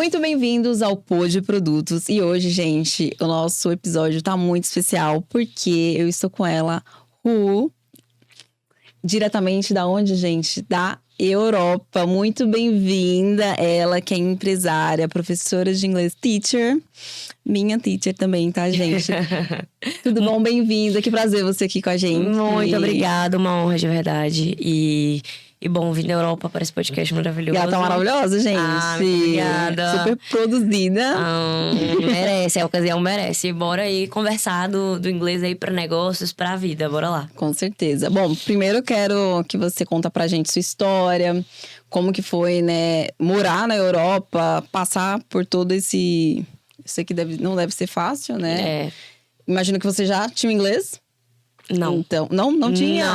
Muito bem-vindos ao Pô de Produtos. E hoje, gente, o nosso episódio tá muito especial porque eu estou com ela, Ru, diretamente da onde, gente? Da Europa. Muito bem-vinda. Ela que é empresária, professora de inglês, teacher. Minha teacher também, tá, gente? Tudo bom? Bem-vinda. Que prazer você aqui com a gente. Muito obrigada, uma honra de verdade. E bom, vim da Europa para esse podcast maravilhoso. E ela tá maravilhosa, gente. Muito obrigada. Super produzida. Merece, a ocasião merece. Bora aí conversar do inglês aí para negócios, pra vida. Bora lá. Com certeza. Bom, primeiro eu quero que você conta pra gente sua história. Como que foi, né, morar na Europa, passar por todo esse... Eu sei que não deve ser fácil, né? Imagino que você já tinha inglês? Não. Então, não tinha?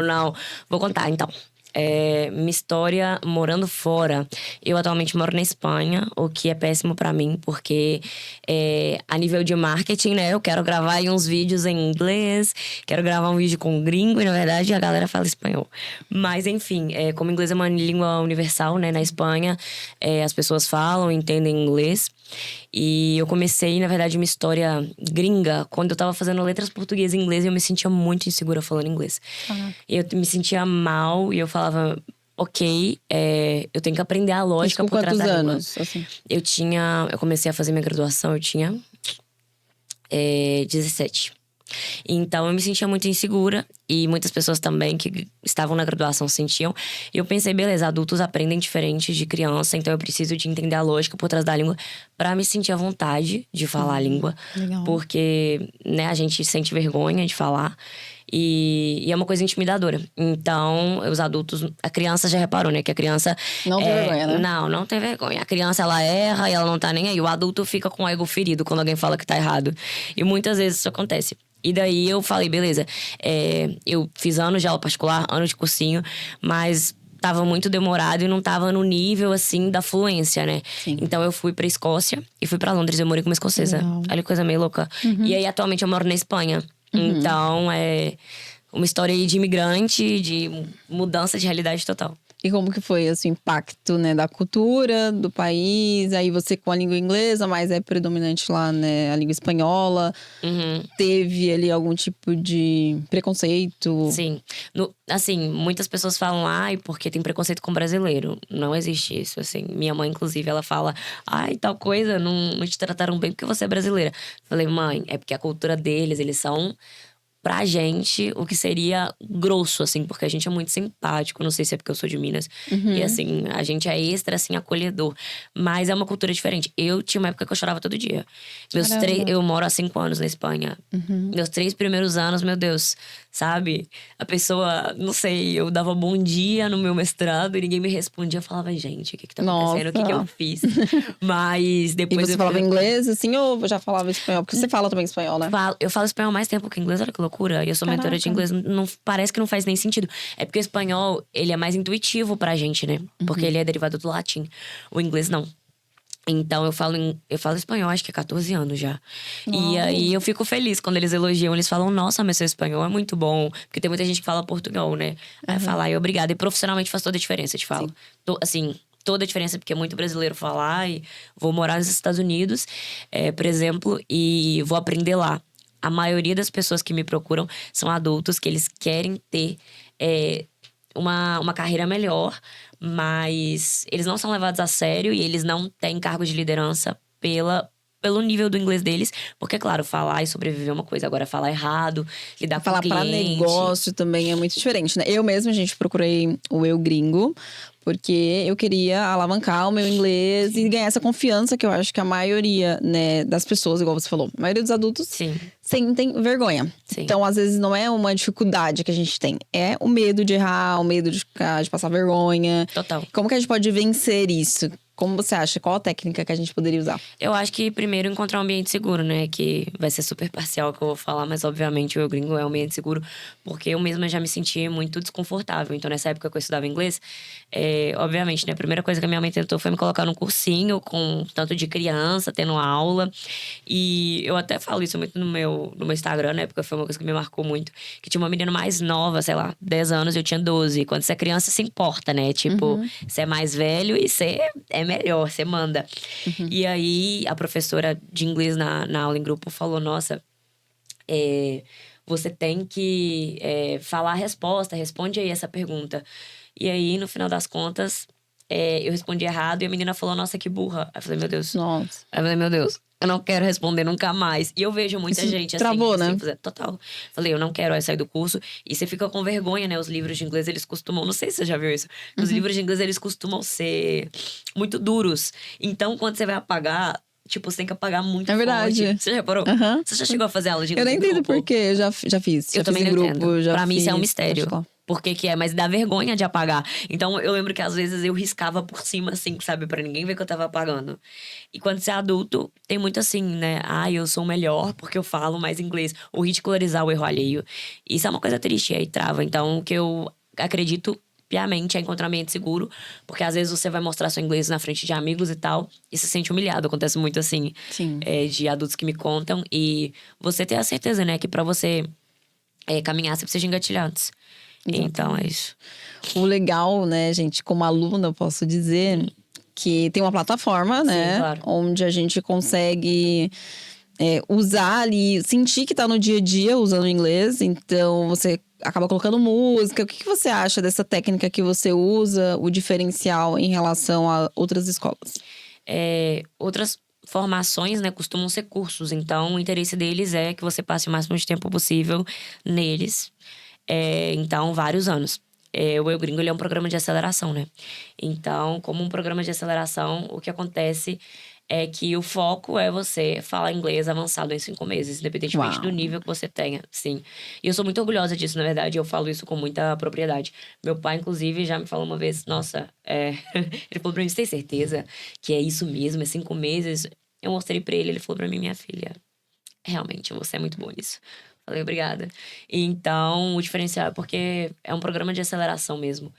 Não. Vou contar, então. Minha história morando fora. Eu atualmente moro na Espanha, o que é péssimo pra mim, porque a nível de marketing, né? Eu quero gravar aí uns vídeos em inglês, quero gravar um vídeo com gringo, e na verdade a galera fala espanhol. Mas enfim, como inglês é uma língua universal, né? Na Espanha, as pessoas falam, entendem inglês. E eu comecei, na verdade, uma história gringa quando eu tava fazendo letras português e inglês, e eu me sentia muito insegura falando inglês. Eu me sentia mal e eu falava, ok, eu tenho que aprender a lógica por trás da língua. Quantos anos? Assim? Eu comecei a fazer minha graduação, eu tinha 17. Então eu me sentia muito insegura, e muitas pessoas também que estavam na graduação sentiam. E eu pensei, beleza, adultos aprendem diferente de criança, então eu preciso de entender a lógica por trás da língua pra me sentir à vontade de falar a língua. Legal. Porque, né, a gente sente vergonha de falar. E é uma coisa intimidadora. Então, os adultos... A criança já reparou, né? Que a criança... Não tem vergonha, né? Não tem vergonha. A criança, ela erra e ela não tá nem aí. O adulto fica com o ego ferido quando alguém fala que tá errado. E muitas vezes isso acontece. E daí eu falei, beleza, eu fiz anos de aula particular, anos de cursinho, mas tava muito demorado e não tava no nível, assim, da fluência, né? Sim. Então eu fui pra Escócia e fui pra Londres, eu morei com uma escocesa. Legal. Olha que coisa meio louca. E aí, atualmente, eu moro na Espanha. Então, é uma história aí de imigrante, de mudança de realidade total. E como que foi assim, o impacto, né, da cultura, do país? Aí você com a língua inglesa, mas é predominante lá, né, a língua espanhola. Teve ali algum tipo de preconceito? Sim. Assim, muitas pessoas falam, ai, porque tem preconceito com brasileiro. Não existe isso, assim. Minha mãe, inclusive, ela fala, ai, tal coisa, não te trataram bem porque você é brasileira. Falei, mãe, é porque a cultura deles, eles são... Pra gente, o que seria grosso, assim, porque a gente é muito simpático. Não sei se é porque eu sou de Minas. E assim, a gente é extra, assim, acolhedor. Mas é uma cultura diferente. Eu tinha uma época que eu chorava todo dia. Eu moro há 5 anos na Espanha. Meus 3 primeiros anos, meu Deus, sabe? A pessoa, não sei, eu dava bom dia no meu mestrado e ninguém me respondia. Eu falava, gente, o que tá acontecendo? O que eu fiz? Mas depois... E você falava inglês, assim, ou já falava espanhol? Porque você fala também espanhol, né? Eu falo espanhol mais tempo que inglês, olha que loucura. E eu sou mentora de inglês, parece que não faz nem sentido. É porque o espanhol, ele é mais intuitivo pra gente, né? Porque ele é derivado do latim. O inglês, não. Então, eu falo espanhol, acho que há 14 anos já. E aí, eu fico feliz quando eles elogiam. Eles falam, nossa, mas seu espanhol é muito bom. Porque tem muita gente que fala português, né? Aí fala, ai, obrigada. E profissionalmente faz toda a diferença, eu te falo. Assim, toda a diferença, porque é muito brasileiro falar. E vou morar nos Estados Unidos, por exemplo, e vou aprender lá. A maioria das pessoas que me procuram são adultos que eles querem ter uma carreira melhor, mas eles não são levados a sério e eles não têm cargo de liderança pelo nível do inglês deles. Porque, claro, falar e sobreviver é uma coisa. Agora, falar errado, lidar com o cliente... Falar pra negócio também é muito diferente, né? Eu mesma, gente, procurei o Eu Gringo, porque eu queria alavancar o meu inglês e ganhar essa confiança que eu acho que a maioria, né, das pessoas, igual você falou, a maioria dos adultos sentem vergonha. Sim. Então, às vezes, não é uma dificuldade que a gente tem. É o medo de errar, o medo de passar vergonha. Total. Como que a gente pode vencer isso? Como você acha? Qual a técnica que a gente poderia usar? Eu acho que primeiro encontrar um ambiente seguro, né? Que vai ser super parcial que eu vou falar, mas obviamente o Eu Gringo é um ambiente seguro, porque eu mesma já me senti muito desconfortável. Então, nessa época que eu estudava inglês, obviamente, né? A primeira coisa que a minha mãe tentou foi me colocar num cursinho com tanto de criança, tendo aula. E eu até falo isso muito no meu Instagram, né? Porque foi uma coisa que me marcou muito. Que tinha uma menina mais nova, sei lá, 10 anos, eu tinha 12. Quando você é criança, se importa, né? Tipo, você é mais velho e você é melhor, você manda. E aí, a professora de inglês na aula em grupo falou, nossa, você tem que falar a resposta, responde aí essa pergunta. E aí, no final das contas, eu respondi errado e a menina falou, nossa, que burra. Aí eu falei, meu Deus. Nossa. Aí eu falei, meu Deus, eu não quero responder nunca mais. E eu vejo muita Isso gente travou, assim, né? total. Falei, eu não quero sair do curso. E você fica com vergonha, né? Os livros de inglês, eles costumam... Não sei se você já viu isso. Os livros de inglês, eles costumam ser muito duros. Então, quando você vai apagar... Tipo, você tem que apagar muito É verdade. forte. Você já reparou? Aham. Você já chegou a fazer aula de Eu inglês nem em entendo grupo? por quê, eu já fiz. Eu Já também fiz em não grupo, entendo. já Pra mim, isso é um fiz mistério. particular. Por que que é? Mas dá vergonha de apagar. Então, eu lembro que às vezes eu riscava por cima, assim, sabe? Pra ninguém ver que eu tava apagando. E quando você é adulto, tem muito assim, né? Ah, eu sou melhor porque eu falo mais inglês. Ou ridicularizar o erro alheio. Isso é uma coisa triste, aí trava. Então, o que eu acredito piamente é encontrar ambiente seguro. Porque às vezes você vai mostrar seu inglês na frente de amigos e tal. E se sente humilhado. Acontece muito assim. Sim. De adultos que me contam. E você ter a certeza, né? Que pra você caminhar, você precisa de engatilhantes. Então, é isso. O legal, né, gente, como aluna, eu posso dizer que tem uma plataforma, né? Sim, claro. Onde a gente consegue usar ali, sentir que tá no dia a dia usando o inglês. Então, você acaba colocando música. O que você acha dessa técnica que você usa, o diferencial em relação a outras escolas? Outras formações, né, costumam ser cursos. Então, o interesse deles é que você passe o máximo de tempo possível neles. Então, vários anos. O Eu Gringo, ele é um programa de aceleração, né? Então, como um programa de aceleração, o que acontece é que o foco é você falar inglês avançado em 5 meses, independentemente do Uau. nível que você tenha, sim. E eu sou muito orgulhosa disso, na verdade, eu falo isso com muita propriedade. Meu pai, inclusive, já me falou uma vez, nossa, ele falou pra mim, você tem certeza que é isso mesmo, é 5 meses? Eu mostrei pra ele, ele falou pra mim, minha filha, realmente, você é muito boa nisso. Falei, obrigada. Então, o diferencial é porque é um programa de aceleração mesmo.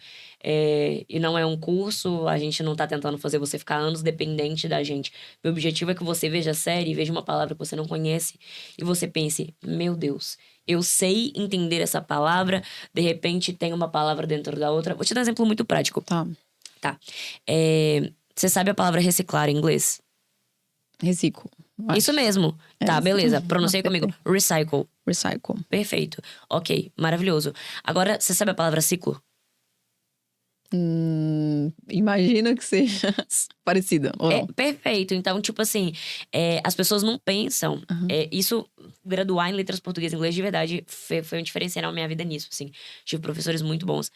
E não é um curso, a gente não tá tentando fazer você ficar anos dependente da gente. Meu objetivo é que você veja a série, veja uma palavra que você não conhece e você pense, meu Deus, eu sei entender essa palavra, de repente tem uma palavra dentro da outra. Vou te dar um exemplo muito prático. Tá. Tá. Você sabe a palavra reciclar em inglês? Reciclo. Isso mesmo. Tá, isso. beleza. Pronunciei Não, comigo. Recycle. Recycle. Perfeito. Ok, maravilhoso. Agora, você sabe a palavra ciclo? Imagino que seja parecida, ou não? Perfeito. Então, tipo assim, as pessoas não pensam. Isso, graduar em letras português e inglês, de verdade, foi um diferencial na minha vida nisso, assim. Tive professores muito bons.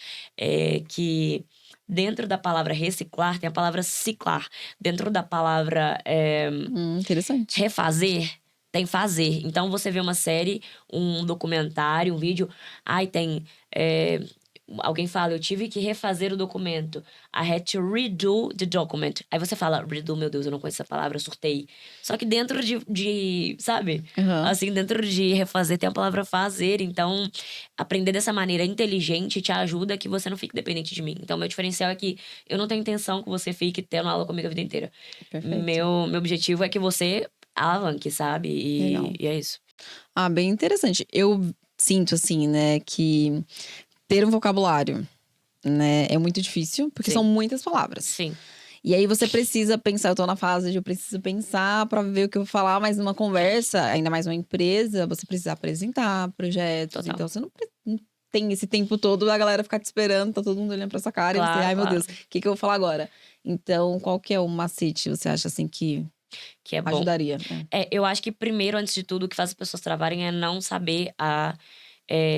Que dentro da palavra reciclar, tem a palavra ciclar. Dentro da palavra Interessante. refazer, tem fazer. Então, você vê uma série, um documentário, um vídeo. Ai, tem... alguém fala, eu tive que refazer o documento. I had to redo the document. Aí você fala, redo, meu Deus, eu não conheço essa palavra, eu surtei. Só que dentro de sabe? Assim, dentro de refazer tem a palavra fazer. Então, aprender dessa maneira inteligente te ajuda que você não fique dependente de mim. Então, meu diferencial é que eu não tenho intenção que você fique tendo aula comigo a vida inteira. Perfeito. Meu objetivo é que você alavanque, sabe? E é isso. Bem interessante. Eu sinto, assim, né, que ter um vocabulário, né, é muito difícil, porque Sim. são muitas palavras. Sim. E aí você precisa pensar, eu tô na fase de eu preciso pensar pra ver o que eu vou falar, mas numa conversa, ainda mais uma empresa, você precisa apresentar projetos. Total. Então você não tem esse tempo todo a galera ficar te esperando, tá todo mundo olhando pra sua cara e você, ai meu Deus, o que eu vou falar agora? Então, qual que é o macete, você acha assim que é bom? Ajudaria. Eu acho que primeiro, antes de tudo, o que faz as pessoas travarem é não saber a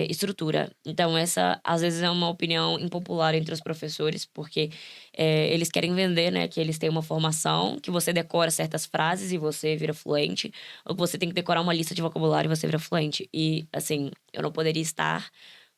estrutura. Então, essa, às vezes, é uma opinião impopular entre os professores, porque eles querem vender, né? Que eles têm uma formação, que você decora certas frases e você vira fluente, ou que você tem que decorar uma lista de vocabulário e você vira fluente. E, assim, eu não poderia estar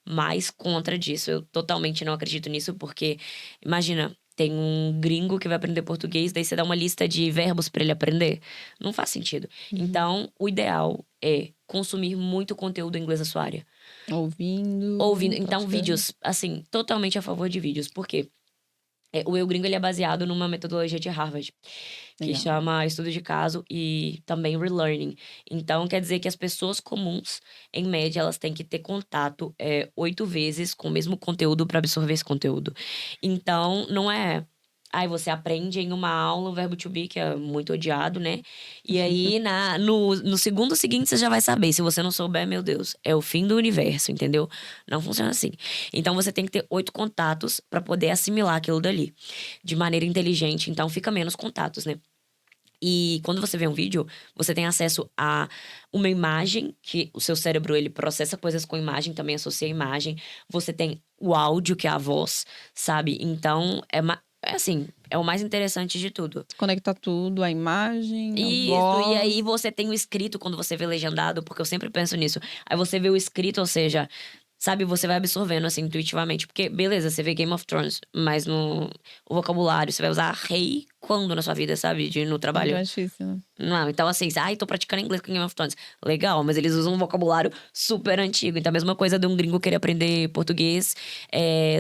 mais contra disso. Eu totalmente não acredito nisso, porque, imagina, tem um gringo que vai aprender português, daí você dá uma lista de verbos para ele aprender. Não faz sentido. Então, o ideal é consumir muito conteúdo em inglês na sua área. Ouvindo. Então, vídeos, assim, totalmente a favor de vídeos. Por quê? O Eu Gringo, ele é baseado numa metodologia de Harvard, que chama estudo de caso e também relearning. Então, quer dizer que as pessoas comuns, em média, elas têm que ter contato 8 vezes com o mesmo conteúdo para absorver esse conteúdo. Então, não é Aí você aprende em uma aula o verbo to be, que é muito odiado, né? E aí, no segundo seguinte, você já vai saber. Se você não souber, meu Deus, é o fim do universo, entendeu? Não funciona assim. Então, você tem que ter 8 contatos pra poder assimilar aquilo dali. De maneira inteligente. Então, fica menos contatos, né? E quando você vê um vídeo, você tem acesso a uma imagem, que o seu cérebro, ele processa coisas com imagem, também associa a imagem. Você tem o áudio, que é a voz, sabe? Então, é assim, é o mais interessante de tudo. Conecta tudo, a imagem, a Isso, e voz. aí você tem o escrito quando você vê legendado, porque eu sempre penso nisso. Aí você vê o escrito, ou seja, sabe, você vai absorvendo assim intuitivamente. Porque, beleza, você vê Game of Thrones, mas no o vocabulário, você vai usar rei quando na sua vida, sabe? No Muito trabalho. mais difícil, né? Não, então assim, tô praticando inglês com Game of Thrones. Legal, mas eles usam um vocabulário super antigo. Então a mesma coisa de um gringo querer aprender português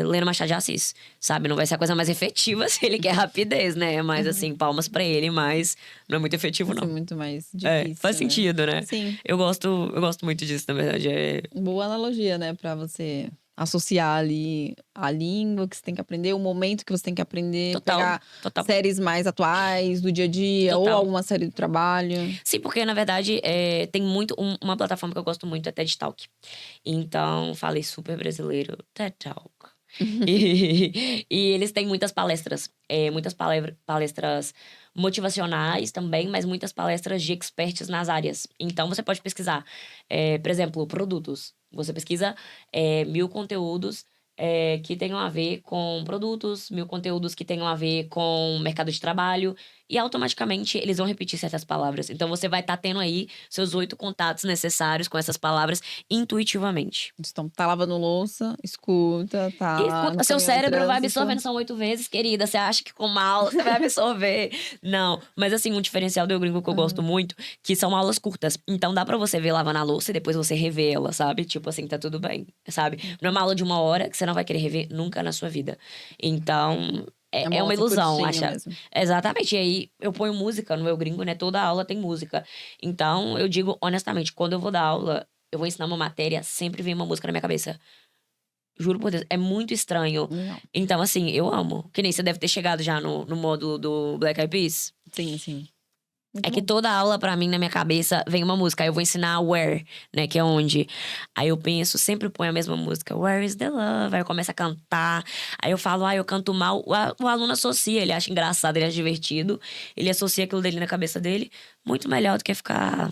lendo Machado de Assis, sabe? Não vai ser a coisa mais efetiva se ele quer rapidez, né? Mas assim, palmas pra ele, mas não é muito efetivo, Vai ser não. muito mais difícil, Faz né? sentido, né? Sim. Eu gosto muito disso, na verdade. Boa analogia, né? Pra você associar ali a língua que você tem que aprender, o momento que você tem que aprender, Total, pegar total. séries mais atuais do dia a dia, ou Total. alguma série do trabalho. Sim, porque na verdade tem muito. Uma plataforma que eu gosto muito é TED Talk. Então, falei super brasileiro, TED Talk. E eles têm muitas palestras. Muitas palestras motivacionais também, mas muitas palestras de experts nas áreas. Então, você pode pesquisar, por exemplo, produtos. Você pesquisa 1000 conteúdos que tenham a ver com produtos, 1000 conteúdos que tenham a ver com mercado de trabalho. E automaticamente eles vão repetir certas palavras. Então você vai estar tendo aí seus 8 contatos necessários com essas palavras intuitivamente. Então, tá lavando louça, escuta, tá E no seu caminhão no cérebro vai trânsito. absorvendo, são 8 vezes, querida. Você acha que com uma aula você vai absorver? Não. Mas assim, um diferencial do gringo que eu gosto muito, que são aulas curtas. Então dá pra você ver lavando a louça e depois você rever ela, sabe? Tipo assim, tá tudo bem, sabe? Não é uma aula de 1 hora que você não vai querer rever nunca na sua vida. Então, é uma mostra ilusão curtinho achar. mesmo. Exatamente. E aí eu ponho música no meu gringo, né? Toda aula tem música. Então, eu digo honestamente, quando eu vou dar aula, eu vou ensinar uma matéria, sempre vem uma música na minha cabeça. Juro por Deus, é muito estranho. Não. Então, assim, eu amo. Que nem você deve ter chegado já no módulo do Black Eyed Peas. Sim, sim. Muito É que bom. toda aula, pra mim, na minha cabeça, vem uma música. Aí eu vou ensinar Where, né? Que é onde. Aí eu penso, sempre põe a mesma música. Where is the love? Aí eu começo a cantar. Aí eu falo, eu canto mal. O aluno associa, ele acha engraçado, ele acha divertido. Ele associa aquilo dele na cabeça dele. Muito melhor do que ficar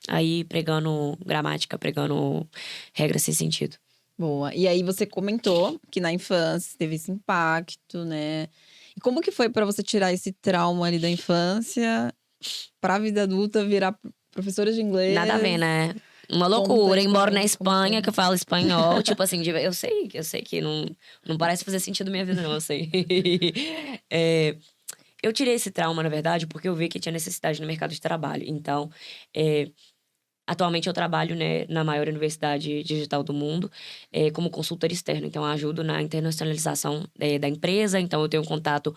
aí pregando gramática, pregando regras sem sentido. Boa. E aí você comentou que na infância teve esse impacto, né? E como que foi pra você tirar esse trauma ali da infância pra vida adulta virar professora de inglês? Nada a ver, né? Uma Conta loucura. isso pra Embora na gente, como Espanha, foi? que eu falo espanhol, tipo assim, eu sei que não parece fazer sentido na minha vida, não, eu sei. Eu tirei esse trauma, na verdade, porque eu vi que tinha necessidade no mercado de trabalho. Então, atualmente eu trabalho, né, na maior universidade digital do mundo, como consultora externa. Então, eu ajudo na internacionalização da empresa. Então, eu tenho contato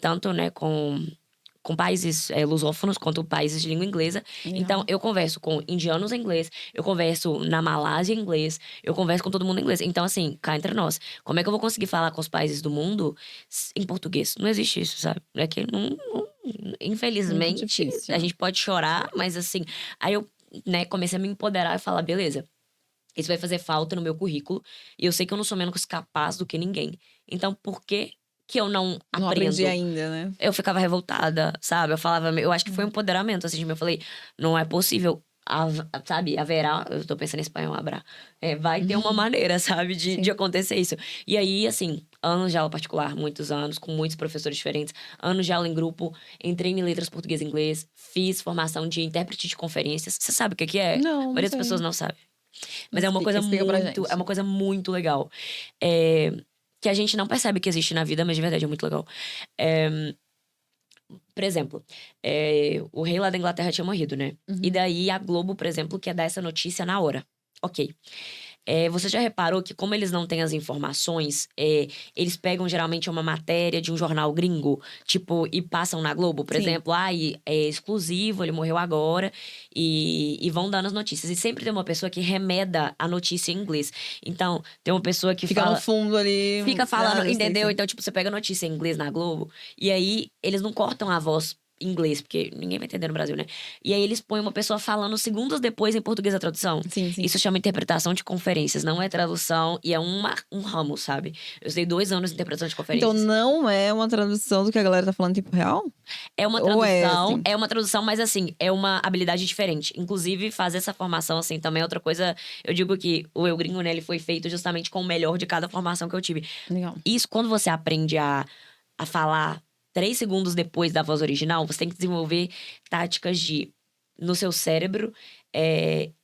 tanto, né, com países lusófonos quanto países de língua inglesa. Legal. Então, eu converso com indianos em inglês, eu converso na Malásia em inglês, eu converso com todo mundo em inglês. Então, assim, cá entre nós, como é que eu vou conseguir falar com os países do mundo em português? Não existe isso, sabe? É que Muito infelizmente, difícil. a gente pode chorar, mas assim, aí eu, né, comecei a me empoderar e falar, beleza, isso vai fazer falta no meu currículo, e eu sei que eu não sou menos capaz do que ninguém. Então, por que eu não Não aprendo? aprendi ainda, né? Eu ficava revoltada, sabe? Eu falava, eu acho que foi um empoderamento, assim, de mim. Eu falei, não é possível, sabe? Haverá, eu tô pensando em espanhol, haverá. Vai ter uma maneira, sabe? De acontecer isso. E aí, assim, anos de aula particular, muitos anos, com muitos professores diferentes, anos de aula em grupo, entrei em letras português e inglês, fiz formação de intérprete de conferências. Você sabe o que é? Não, A não maioria das sei. pessoas não sabe. Mas é uma coisa Explica pra muito, gente. é uma coisa muito legal. Que a gente não percebe que existe na vida, mas de verdade é muito legal. Por exemplo, o rei lá da Inglaterra tinha morrido, né? E daí a Globo, por exemplo, quer dar essa notícia na hora. Ok. Você já reparou que, como eles não têm as informações, eles pegam geralmente uma matéria de um jornal gringo, tipo, e passam na Globo, por Sim. exemplo, é exclusivo, ele morreu agora, e vão dando as notícias. E sempre tem uma pessoa que remeda a notícia em inglês. Então, tem uma pessoa que Fica fala. no fundo ali. Fica falando, eu sei, entendeu? sei. Então, tipo, você pega a notícia em inglês na Globo, e aí eles não cortam a voz em inglês, porque ninguém vai entender no Brasil, né? E aí eles põem uma pessoa falando segundos depois em português a tradução. Sim, sim. Isso chama interpretação de conferências, não é tradução, e é um ramo, sabe? Eu estudei 2 anos de interpretação de Então conferências. não é uma tradução do que a galera tá falando em tempo real? É uma Ou tradução, é assim? uma tradução, mas assim, é uma habilidade diferente. Inclusive, fazer essa formação, assim, também é outra coisa. Eu digo que o Eu Gringo, né, ele foi feito justamente com o melhor de cada formação que eu tive. Legal. Isso, quando você aprende a falar 3 segundos depois da voz original, você tem que desenvolver táticas de, no seu cérebro,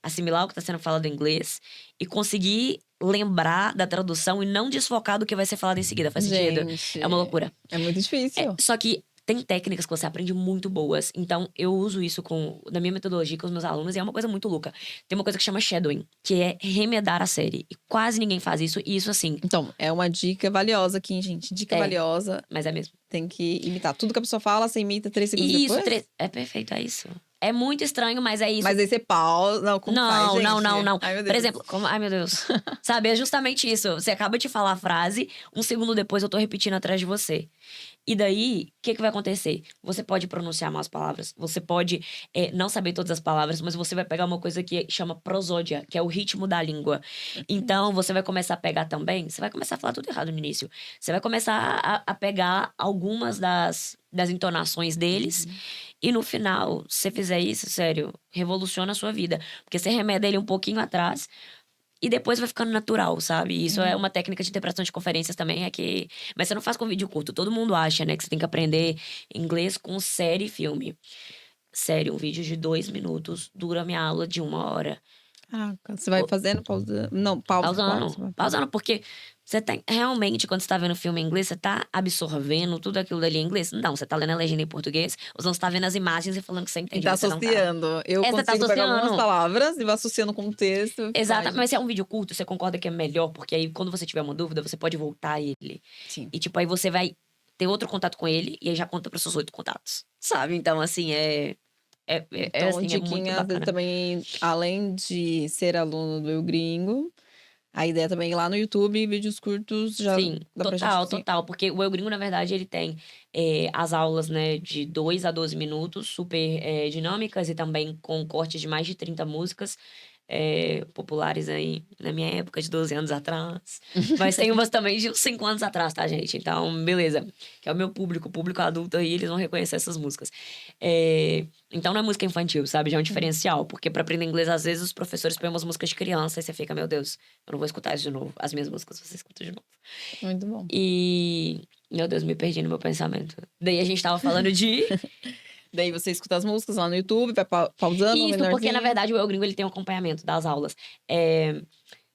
assimilar o que está sendo falado em inglês e conseguir lembrar da tradução e não desfocar do que vai ser falado em seguida. Faz sentido? Gente, É uma loucura. É muito difícil. Só que tem técnicas que você aprende muito boas. Então, eu uso isso na minha metodologia com os meus alunos. E é uma coisa muito louca. Tem uma coisa que chama shadowing, que é remedar a série. E quase ninguém faz isso. E isso, assim, Então, é uma dica valiosa aqui, gente. Dica valiosa. mas é mesmo. Tem que imitar. Tudo que a pessoa fala, você imita 3 segundos Isso, depois? é perfeito, é isso. É muito estranho, mas é isso. Mas aí você pausa. Não, como faz, gente? Não. Ai, meu Deus. Por exemplo, ai meu Deus. Sabe, é justamente isso. Você acaba de falar a frase, 1 segundo depois eu tô repetindo atrás de você. E daí, o que vai acontecer? Você pode pronunciar mal as palavras, você pode não saber todas as palavras, mas você vai pegar uma coisa que chama prosódia, que é o ritmo da língua. Então, você vai começar a pegar também, você vai começar a falar tudo errado no início. Você vai começar a pegar algumas das entonações deles. E no final, se você fizer isso, sério, revoluciona a sua vida. Porque você remeda ele um pouquinho atrás e depois vai ficando natural, sabe? Isso é uma técnica de interpretação de conferências também, mas você não faz com vídeo curto. Todo mundo acha, né, que você tem que aprender inglês com série e filme. Sério, um vídeo de 2 minutos dura minha aula de 1 hora. Caraca, você vai fazendo, pausando. Não, pausa. Pausando, porque você tá realmente, quando você tá vendo filme em inglês, você tá absorvendo tudo aquilo dali em inglês? Não, você tá lendo a legenda em português, ou você tá vendo as imagens e falando que você entende. E tá mas você não associando. Eu você tá consigo pegar associando. algumas palavras e vou associando com o texto. Exato, mas se é um vídeo curto, você concorda que é melhor, porque aí quando você tiver uma dúvida, você pode voltar a ele. Sim. E tipo, aí você vai ter outro contato com ele e aí já conta pros seus 8 contatos. Sabe? Então, assim, Então, assim, é muito diquinha, às vezes, bacana. também, além de ser aluno do Eu Gringo, a ideia também é ir lá no YouTube, vídeos curtos, já Sim, dá pra gente... total. Porque o Eu Gringo, na verdade, ele tem as aulas, né, de 2 a 12 minutos, super dinâmicas e também com cortes de mais de 30 músicas. Populares aí, na minha época, de 12 anos atrás. Mas tem umas também de uns 5 anos atrás, tá, gente? Então, beleza. Que é o meu público, o público adulto aí, eles vão reconhecer essas músicas. Então, não é música infantil, sabe? Já é um diferencial. Porque pra aprender inglês, às vezes, os professores põem umas músicas de criança e você fica, meu Deus, eu não vou escutar isso de novo. As minhas músicas você escuta de novo. Muito bom. E... Meu Deus, me perdi no meu pensamento. Daí a gente tava falando de... Daí você escuta as músicas lá no YouTube, vai pausando, Isso, porque menorzinho. na verdade o Eu Gringo ele tem um acompanhamento das aulas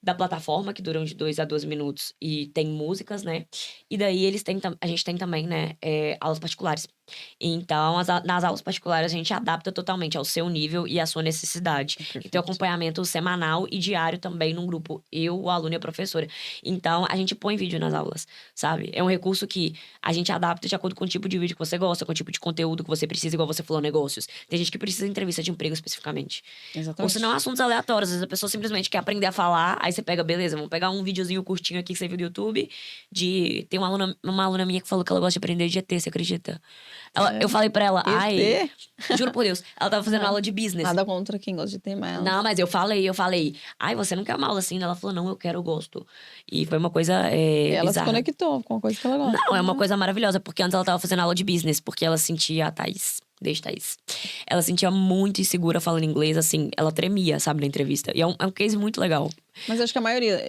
da plataforma, que duram de 2 a 12 minutos, e tem músicas, né? E daí a gente tem também, né, aulas particulares. Então, nas aulas particulares, a gente adapta totalmente ao seu nível e à sua necessidade. E tem acompanhamento semanal e diário também num grupo. Eu, o aluno e a professora. Então, a gente põe vídeo nas aulas, sabe? É um recurso que a gente adapta de acordo com o tipo de vídeo que você gosta, com o tipo de conteúdo que você precisa, igual você falou, negócios. Tem gente que precisa de entrevista de emprego especificamente. Exatamente. Ou se não, assuntos aleatórios. Às vezes a pessoa simplesmente quer aprender a falar, aí você pega, beleza, vamos pegar um videozinho curtinho aqui que você viu do YouTube. Tem uma aluna minha que falou que ela gosta de aprender de ET, você acredita? Eu falei pra ela, ET? Juro por Deus, ela tava fazendo aula de business. Nada contra quem gosta de ter, mas... Não, mas eu falei, você não quer uma aula assim? Ela falou, não, eu quero, eu gosto. E foi uma coisa Ela se bizarra. conectou com a coisa que ela gosta. Não, é uma coisa maravilhosa, porque antes ela tava fazendo aula de business, porque ela sentia, Thaís. Ela sentia muito insegura falando inglês, assim, ela tremia, sabe, na entrevista. E é um case muito legal. Mas acho que a maioria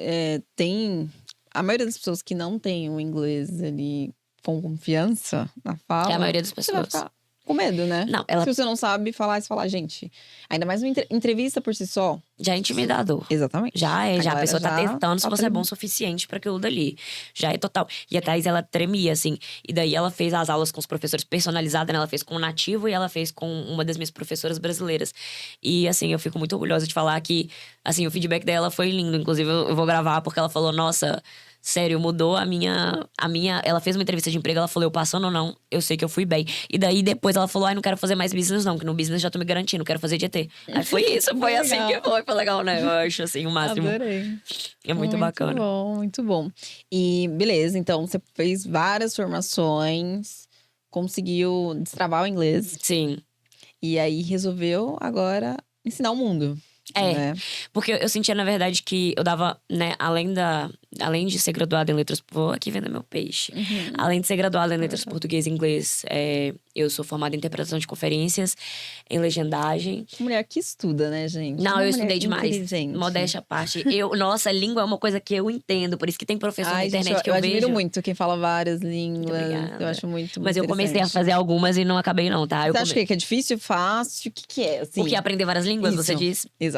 tem... A maioria das pessoas que não tem o inglês ali com confiança na fala... É a maioria das você vai pessoas. ficar com medo, né? Não, ela Se você não sabe falar, você fala, gente. Ainda mais uma entrevista por si só. já é intimidador. Exatamente. Já é, já a pessoa tá testando se você é bom o aprendendo. suficiente pra aquilo dali. Já é total. E a Thaís, ela tremia, assim. E daí ela fez as aulas com os professores personalizadas, né? Ela fez com o nativo e ela fez com uma das minhas professoras brasileiras. E, assim, eu fico muito orgulhosa de falar que, assim, o feedback dela foi lindo. Inclusive, eu vou gravar porque ela falou, nossa, sério, mudou a minha. Ela fez uma entrevista de emprego, ela falou, eu passando ou não, eu sei que eu fui bem. E daí depois ela falou, ai, não quero fazer mais business, não, que no business já tô me garantindo, quero fazer GT. Aí foi isso, foi assim que foi legal, né? Eu acho assim, o máximo. Adorei. É muito bacana. Muito bom, muito bom. E beleza, então você fez várias formações, conseguiu destravar o inglês. Sim. E aí resolveu agora ensinar o mundo. É, né? porque eu sentia, na verdade, que eu dava, né, além de ser graduada em letras, vou aqui vendo meu peixe. Além de ser graduada em letras português e inglês, eu sou formada em interpretação de conferências, em legendagem. Mulher que estuda, né, gente? Não, Uma eu mulher estudei demais. inteligente. Modéstia à parte. Nossa, língua é uma coisa que eu entendo, por isso que tem professor na internet gente, que eu admiro vejo. muito quem fala várias línguas. Obrigada. Eu acho muito Mas eu comecei a interessante. fazer algumas e não acabei, não, tá? Você acha que é difícil, fácil? O que é, assim? O que aprender várias línguas, Isso. você diz? Exato.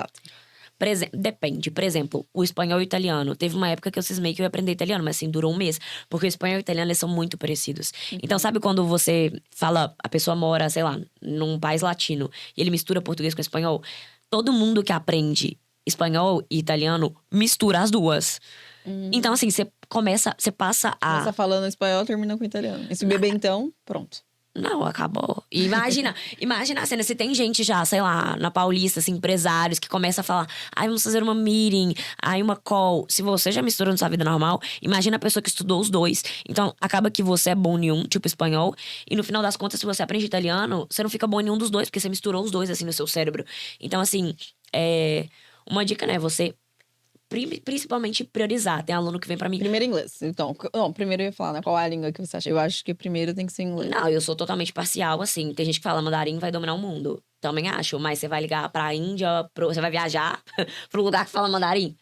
Depende. Por exemplo, o espanhol e o italiano. Teve uma época que eu cismei que eu ia aprender italiano, mas assim, durou um mês. Porque o espanhol e o italiano, eles são muito parecidos. Então, sabe quando você fala, a pessoa mora, sei lá, num país latino, e ele mistura português com espanhol? Todo mundo que aprende espanhol e italiano mistura as duas. Então, assim, você passa a… Começa falando espanhol, termina com italiano. E se beber, então, pronto. Não, acabou. E imagina a cena, se tem gente já, sei lá, na Paulista, assim, empresários que começam a falar, vamos fazer uma meeting, uma call. Se você já misturou na sua vida normal, imagina a pessoa que estudou os dois. Então, acaba que você é bom em um, tipo espanhol, e no final das contas, se você aprende italiano, você não fica bom em um dos dois, porque você misturou os dois, assim, no seu cérebro. Então, assim, uma dica, né, você… Principalmente priorizar. Tem aluno que vem pra mim… Primeiro inglês. Então, não, primeiro eu ia falar, né? Qual é a língua que você acha? Eu acho que primeiro tem que ser inglês. Não, eu sou totalmente parcial, assim. Tem gente que fala mandarim vai dominar o mundo. Também acho. Mas você vai ligar pra Índia, você vai viajar pro lugar que fala mandarim?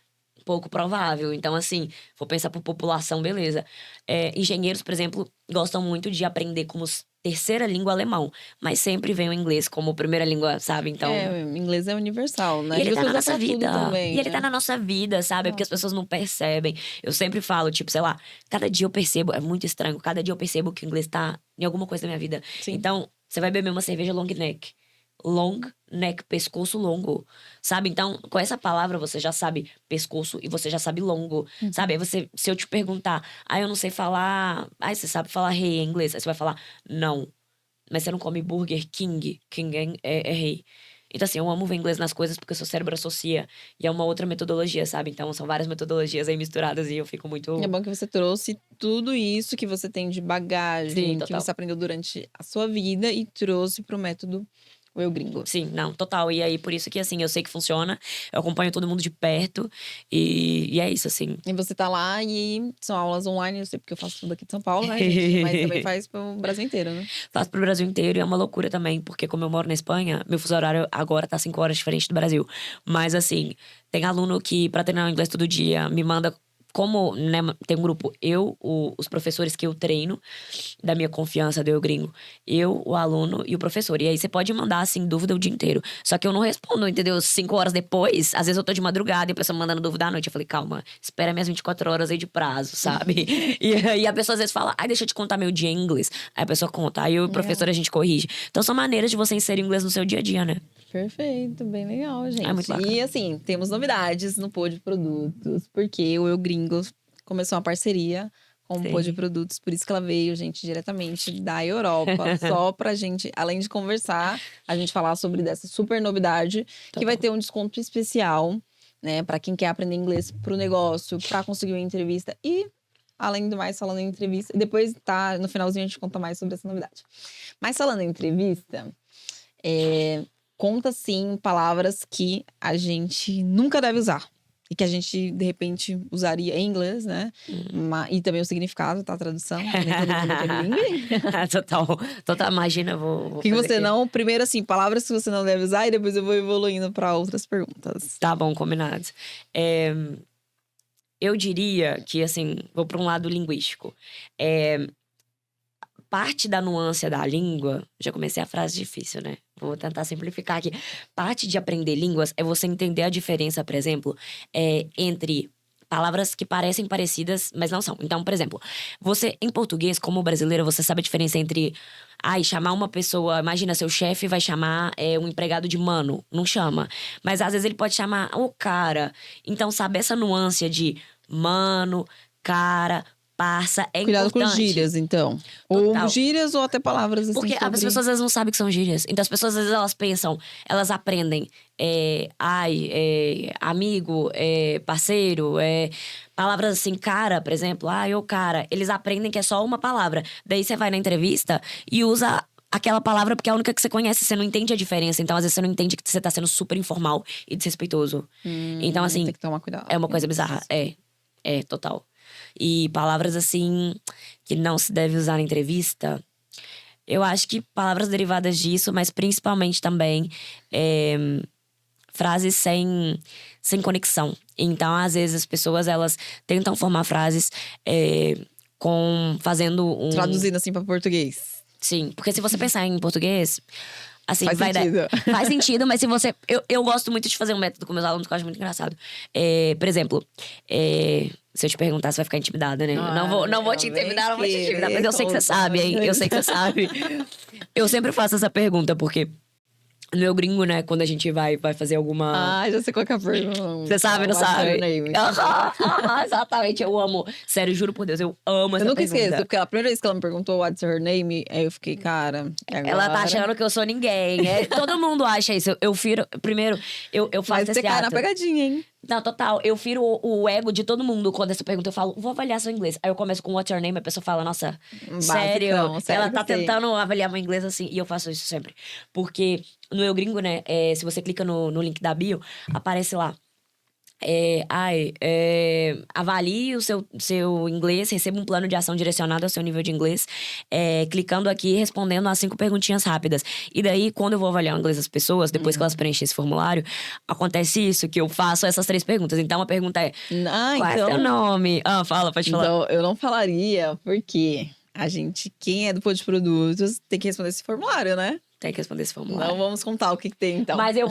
Pouco provável. Então, assim, vou pensar por população, beleza. Engenheiros, por exemplo, gostam muito de aprender como terceira língua alemão. Mas sempre vem o inglês como primeira língua, sabe? Então… o inglês é universal, né? E ele tá na nossa tudo vida. também, E ele né? tá na nossa vida, sabe? É porque as pessoas não percebem. Eu sempre falo, tipo, sei lá, cada dia eu percebo, é muito estranho, cada dia eu percebo que o inglês tá em alguma coisa da minha vida. Sim. Então, você vai beber uma cerveja long neck. Long neck, pescoço longo, sabe? Então, com essa palavra você já sabe pescoço e você já sabe longo, sabe? Aí se eu te perguntar, eu não sei falar, você sabe falar rei em inglês? Aí você vai falar, não. Mas você não come Burger King, King é rei. Então, assim, eu amo ver inglês nas coisas porque o seu cérebro associa. E é uma outra metodologia, sabe? Então, são várias metodologias aí misturadas e eu fico muito… É bom que você trouxe tudo isso que você tem de bagagem, Sim, que total. você aprendeu durante a sua vida e trouxe pro método o Eu Gringo. Sim, não, total. E aí, por isso que, assim, eu sei que funciona. Eu acompanho todo mundo de perto. E é isso, assim. E você tá lá e são aulas online, eu sei porque eu faço tudo aqui de São Paulo, né, gente? Mas também faz pro Brasil inteiro, né? Faço pro Brasil inteiro e é uma loucura também, porque como eu moro na Espanha, meu fuso horário agora tá 5 horas diferente do Brasil. Mas, assim, tem aluno que, pra treinar o inglês todo dia, me manda… Como, né, tem um grupo, os professores que eu treino, da minha confiança, do Eu Gringo, eu, o aluno e o professor. E aí você pode mandar, assim, dúvida o dia inteiro. Só que eu não respondo, entendeu? 5 horas depois, às vezes eu tô de madrugada e a pessoa me mandando dúvida à noite. Eu falei, calma, espera minhas 24 horas aí de prazo, sabe? E a pessoa às vezes fala, deixa eu te contar meu dia em inglês. Aí a pessoa conta, aí eu e o professor a gente corrige. Então são maneiras de você inserir o inglês no seu dia a dia, né? Perfeito, bem legal, gente. É muito bacana. E assim, temos novidades no Pô de Produtos, porque o Eu Gringo começou uma parceria com o Pô de Produtos, por isso que ela veio, gente, diretamente da Europa, só pra gente, além de conversar, a gente falar sobre dessa super novidade, que vai ter um desconto especial, né, pra quem quer aprender inglês pro negócio, pra conseguir uma entrevista e… Além do mais, falando em entrevista. E depois, no finalzinho, a gente conta mais sobre essa novidade. Mas falando em entrevista, conta, sim, palavras que a gente nunca deve usar. E que a gente, de repente, usaria em inglês, né? E também o significado, tá? A tradução. Nem todo mundo é bilíngue. Total. Imagina, vou Que fazer você aqui. não… Primeiro, assim, palavras que você não deve usar. E depois eu vou evoluindo para outras perguntas. Tá bom, combinado. Eu diria que, assim, vou para um lado linguístico. parte da nuance da língua... Já comecei a frase difícil, né? Vou tentar simplificar aqui. Parte de aprender línguas é você entender a diferença, por exemplo, entre palavras que parecem parecidas, mas não são. Então, por exemplo, você, em português, como brasileiro, você sabe a diferença entre... chamar uma pessoa... Imagina, seu chefe vai chamar um empregado de mano. Não chama. Mas, às vezes, ele pode chamar o cara. Então, sabe, essa nuance de mano, cara... Parça, é Cuidado importante. com gírias, então. Total. Ou gírias ou até palavras assim. Porque as pessoas às vezes não sabem que são gírias. Então as pessoas às vezes elas pensam, elas aprendem amigo, parceiro, palavras assim, cara, por exemplo, ou cara. Eles aprendem que é só uma palavra. Daí você vai na entrevista e usa aquela palavra porque é a única que você conhece, você não entende a diferença. Então, às vezes, você não entende que você tá sendo super informal e desrespeitoso. Então, assim, tem que tomar cuidado. É uma coisa bizarra. Total. E palavras, assim, que não se deve usar na entrevista. Eu acho que palavras derivadas disso, mas principalmente também frases sem conexão. Então, às vezes, as pessoas, elas tentam formar frases fazendo um... Traduzindo assim pra português. Sim, porque se você pensar em português... Assim, Faz sentido. Faz sentido, mas se você... Eu gosto muito de fazer um método com meus alunos que eu acho muito engraçado. Por exemplo, se eu te perguntar, você vai ficar intimidada, né? Não vou te intimidar, não vou te intimidar. Mas eu sei que você sabe, hein? Eu sei que você sabe. Eu sempre faço essa pergunta, porque... No meu gringo, né? Quando a gente vai fazer alguma... Já sei qual que é a pergunta. Você sabe, não sabe? Exatamente, eu amo. Sério, juro por Deus, eu amo essa pergunta. Eu nunca esqueço, porque a primeira vez que ela me perguntou what's her name, aí eu fiquei, cara, agora... Ela tá achando que eu sou ninguém. Todo mundo acha isso. Eu firo... Primeiro, eu faço Mas esse você cai na ato. pegadinha, hein? Não, total. Eu firo o ego de todo mundo quando essa pergunta. Eu falo, vou avaliar seu inglês. Aí eu começo com what's your name, a pessoa fala, nossa, sério? Ela tá tentando avaliar meu inglês assim. E eu faço isso sempre. Porque no Eu Gringo, né, se você clica no link da bio, aparece lá. Avalie o seu inglês, receba um plano de ação direcionado ao seu nível de inglês, clicando aqui e respondendo as 5 perguntinhas rápidas. E daí, quando eu vou avaliar o inglês das pessoas, depois que elas preenchem esse formulário, acontece isso, que eu faço essas 3 perguntas. Então, a pergunta é, qual é seu nome? Pode falar. Então, eu não falaria, porque quem é do Pô de Produtos, tem que responder esse formulário, né? Tem que responder esse formulário. Não vamos contar o que tem, então. Mas eu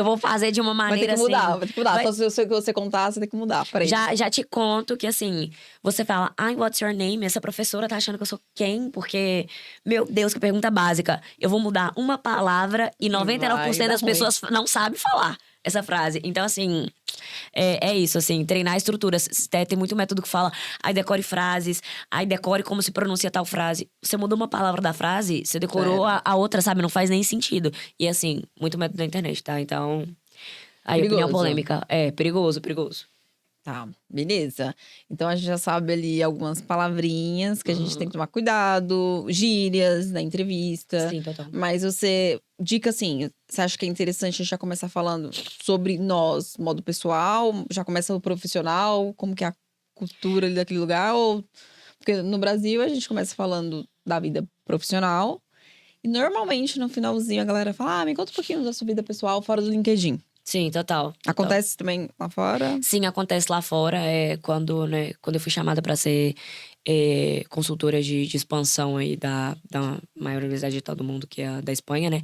vou fazer de uma maneira assim... Vai ter que mudar. Só se você contar, você tem que mudar. Peraí. Já te conto que, assim, você fala... what's your name? Essa professora tá achando que eu sou quem? Porque, meu Deus, que pergunta básica. Eu vou mudar uma palavra e 99% das pessoas não sabem falar essa frase. Então, assim... É isso, assim, treinar estruturas. Tem muito método que fala, decore frases, decore como se pronuncia tal frase. Você mudou uma palavra da frase, você decorou a outra, sabe? Não faz nem sentido. E assim, muito método da internet, tá? Então, opinião polêmica. Perigoso. Tá, beleza. Então a gente já sabe ali algumas palavrinhas que a gente tem que tomar cuidado, gírias na entrevista. Sim, total. Mas dica assim, você acha que é interessante a gente já começar falando sobre nós, modo pessoal? Já começa o profissional, como que é a cultura ali daquele lugar? Porque no Brasil a gente começa falando da vida profissional. E normalmente no finalzinho a galera fala, me conta um pouquinho da sua vida pessoal fora do LinkedIn. Sim, total. Acontece também lá fora? Sim, acontece lá fora. Quando eu fui chamada para ser consultora de expansão aí da maior universidade digital do mundo, que é a da Espanha, né?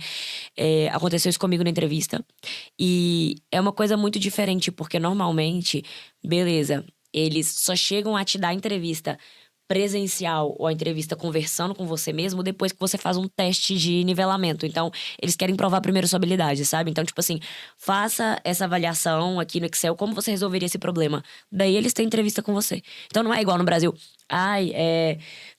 Aconteceu isso comigo na entrevista. E é uma coisa muito diferente, porque normalmente, beleza, eles só chegam a te dar entrevista presencial ou a entrevista conversando com você mesmo depois que você faz um teste de nivelamento. Então, eles querem provar primeiro sua habilidade, sabe? Então, tipo assim, faça essa avaliação aqui no Excel, como você resolveria esse problema. Daí, eles têm entrevista com você. Então, não é igual no Brasil.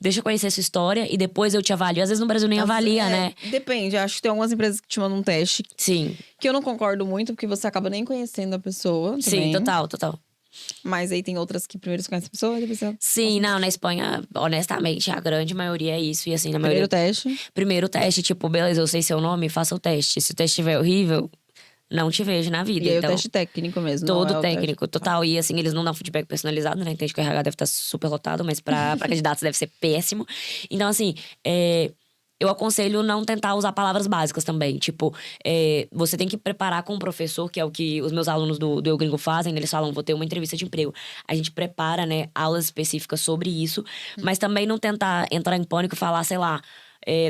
Deixa eu conhecer sua história e depois eu te avalio. Às vezes, no Brasil nem avalia, né? Depende. Acho que tem algumas empresas que te mandam um teste. Sim. Que eu não concordo muito, porque você acaba nem conhecendo a pessoa também. Sim, total. Mas aí tem outras que primeiro você conhece a pessoa e depois você... Sim, não, na Espanha, honestamente, a grande maioria é isso. E assim, na maioria... Primeiro teste, tipo, beleza, eu sei seu nome, faça o teste. Se o teste estiver horrível, não te vejo na vida. E aí então, o teste técnico mesmo. Todo técnico, total. E assim, eles não dão feedback personalizado, né? Entende que o RH deve estar super lotado, mas pra candidatos deve ser péssimo. Então, assim, eu aconselho não tentar usar palavras básicas também. Tipo, você tem que preparar com o professor, que é o que os meus alunos do Eu Gringo fazem. Eles falam, vou ter uma entrevista de emprego. A gente prepara, né, aulas específicas sobre isso. Mas também não tentar entrar em pânico e falar, sei lá,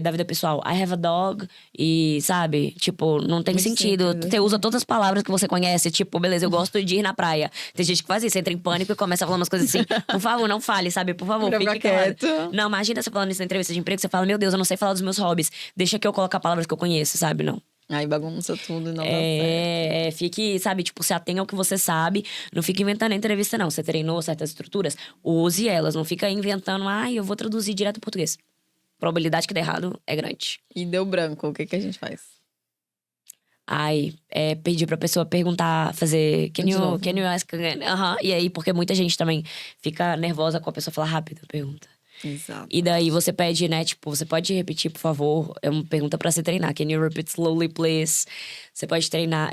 da vida pessoal. I have a dog. E, sabe? Tipo, não tem Muito sentido. simples, Você usa todas as palavras que você conhece. Tipo, beleza, eu gosto de ir na praia. Tem gente que faz isso, entra em pânico e começa a falar umas coisas assim. Por favor, não fale, sabe? Por favor, Pra fique ficar calado. quieto. Não, imagina você falando isso na entrevista de emprego. Você fala, meu Deus, eu não sei falar dos meus hobbies. Deixa que eu coloque palavras que eu conheço, sabe? Não. Aí bagunça tudo e não dá certo. Fique, sabe, tipo, se atenha ao que você sabe. Não fique inventando a entrevista, não. Você treinou certas estruturas, use elas. Não fica inventando, eu vou traduzir direto em português. Probabilidade que dê errado é grande. E deu branco, o que a gente faz? Pedir pra pessoa perguntar, fazer can De you novo. ask again? E aí, porque muita gente também fica nervosa com a pessoa falar rápido, pergunta. Exato. E daí você pede, né, tipo, você pode repetir, por favor? É uma pergunta pra se treinar. Can you repeat slowly, please? Você pode treinar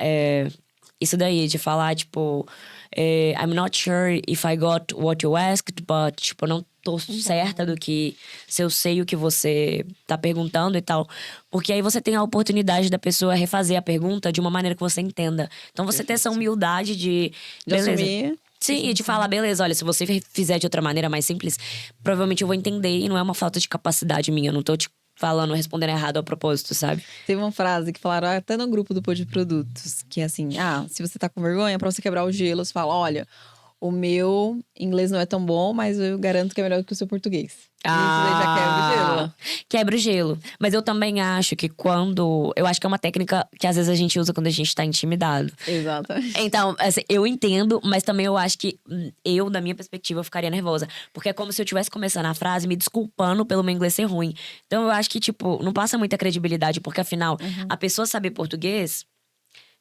isso daí, de falar, tipo, I'm not sure if I got what you asked, but, tipo, eu não tô certa do que, se eu sei o que você tá perguntando e tal. Porque aí você tem a oportunidade da pessoa refazer a pergunta de uma maneira que você entenda. Então você ter essa humildade de beleza. Assumir. Sim, e de falar, beleza, olha, se você fizer de outra maneira mais simples, provavelmente eu vou entender e não é uma falta de capacidade minha. Eu não tô te falando, respondendo errado a propósito, sabe? Teve uma frase que falaram até no grupo do Pô de Produtos, que é assim, se você tá com vergonha, pra você quebrar o gelo, você fala, olha, o meu inglês não é tão bom, mas eu garanto que é melhor do que o seu português. Isso daí já quebra o gelo. Quebra o gelo. Mas eu também acho que eu acho que é uma técnica que às vezes a gente usa quando a gente tá intimidado. Exatamente. Então, assim, eu entendo, mas também eu acho que da minha perspectiva, eu ficaria nervosa. Porque é como se eu estivesse começando a frase me desculpando pelo meu inglês ser ruim. Então, eu acho que, tipo, não passa muita credibilidade, porque afinal, a pessoa saber português.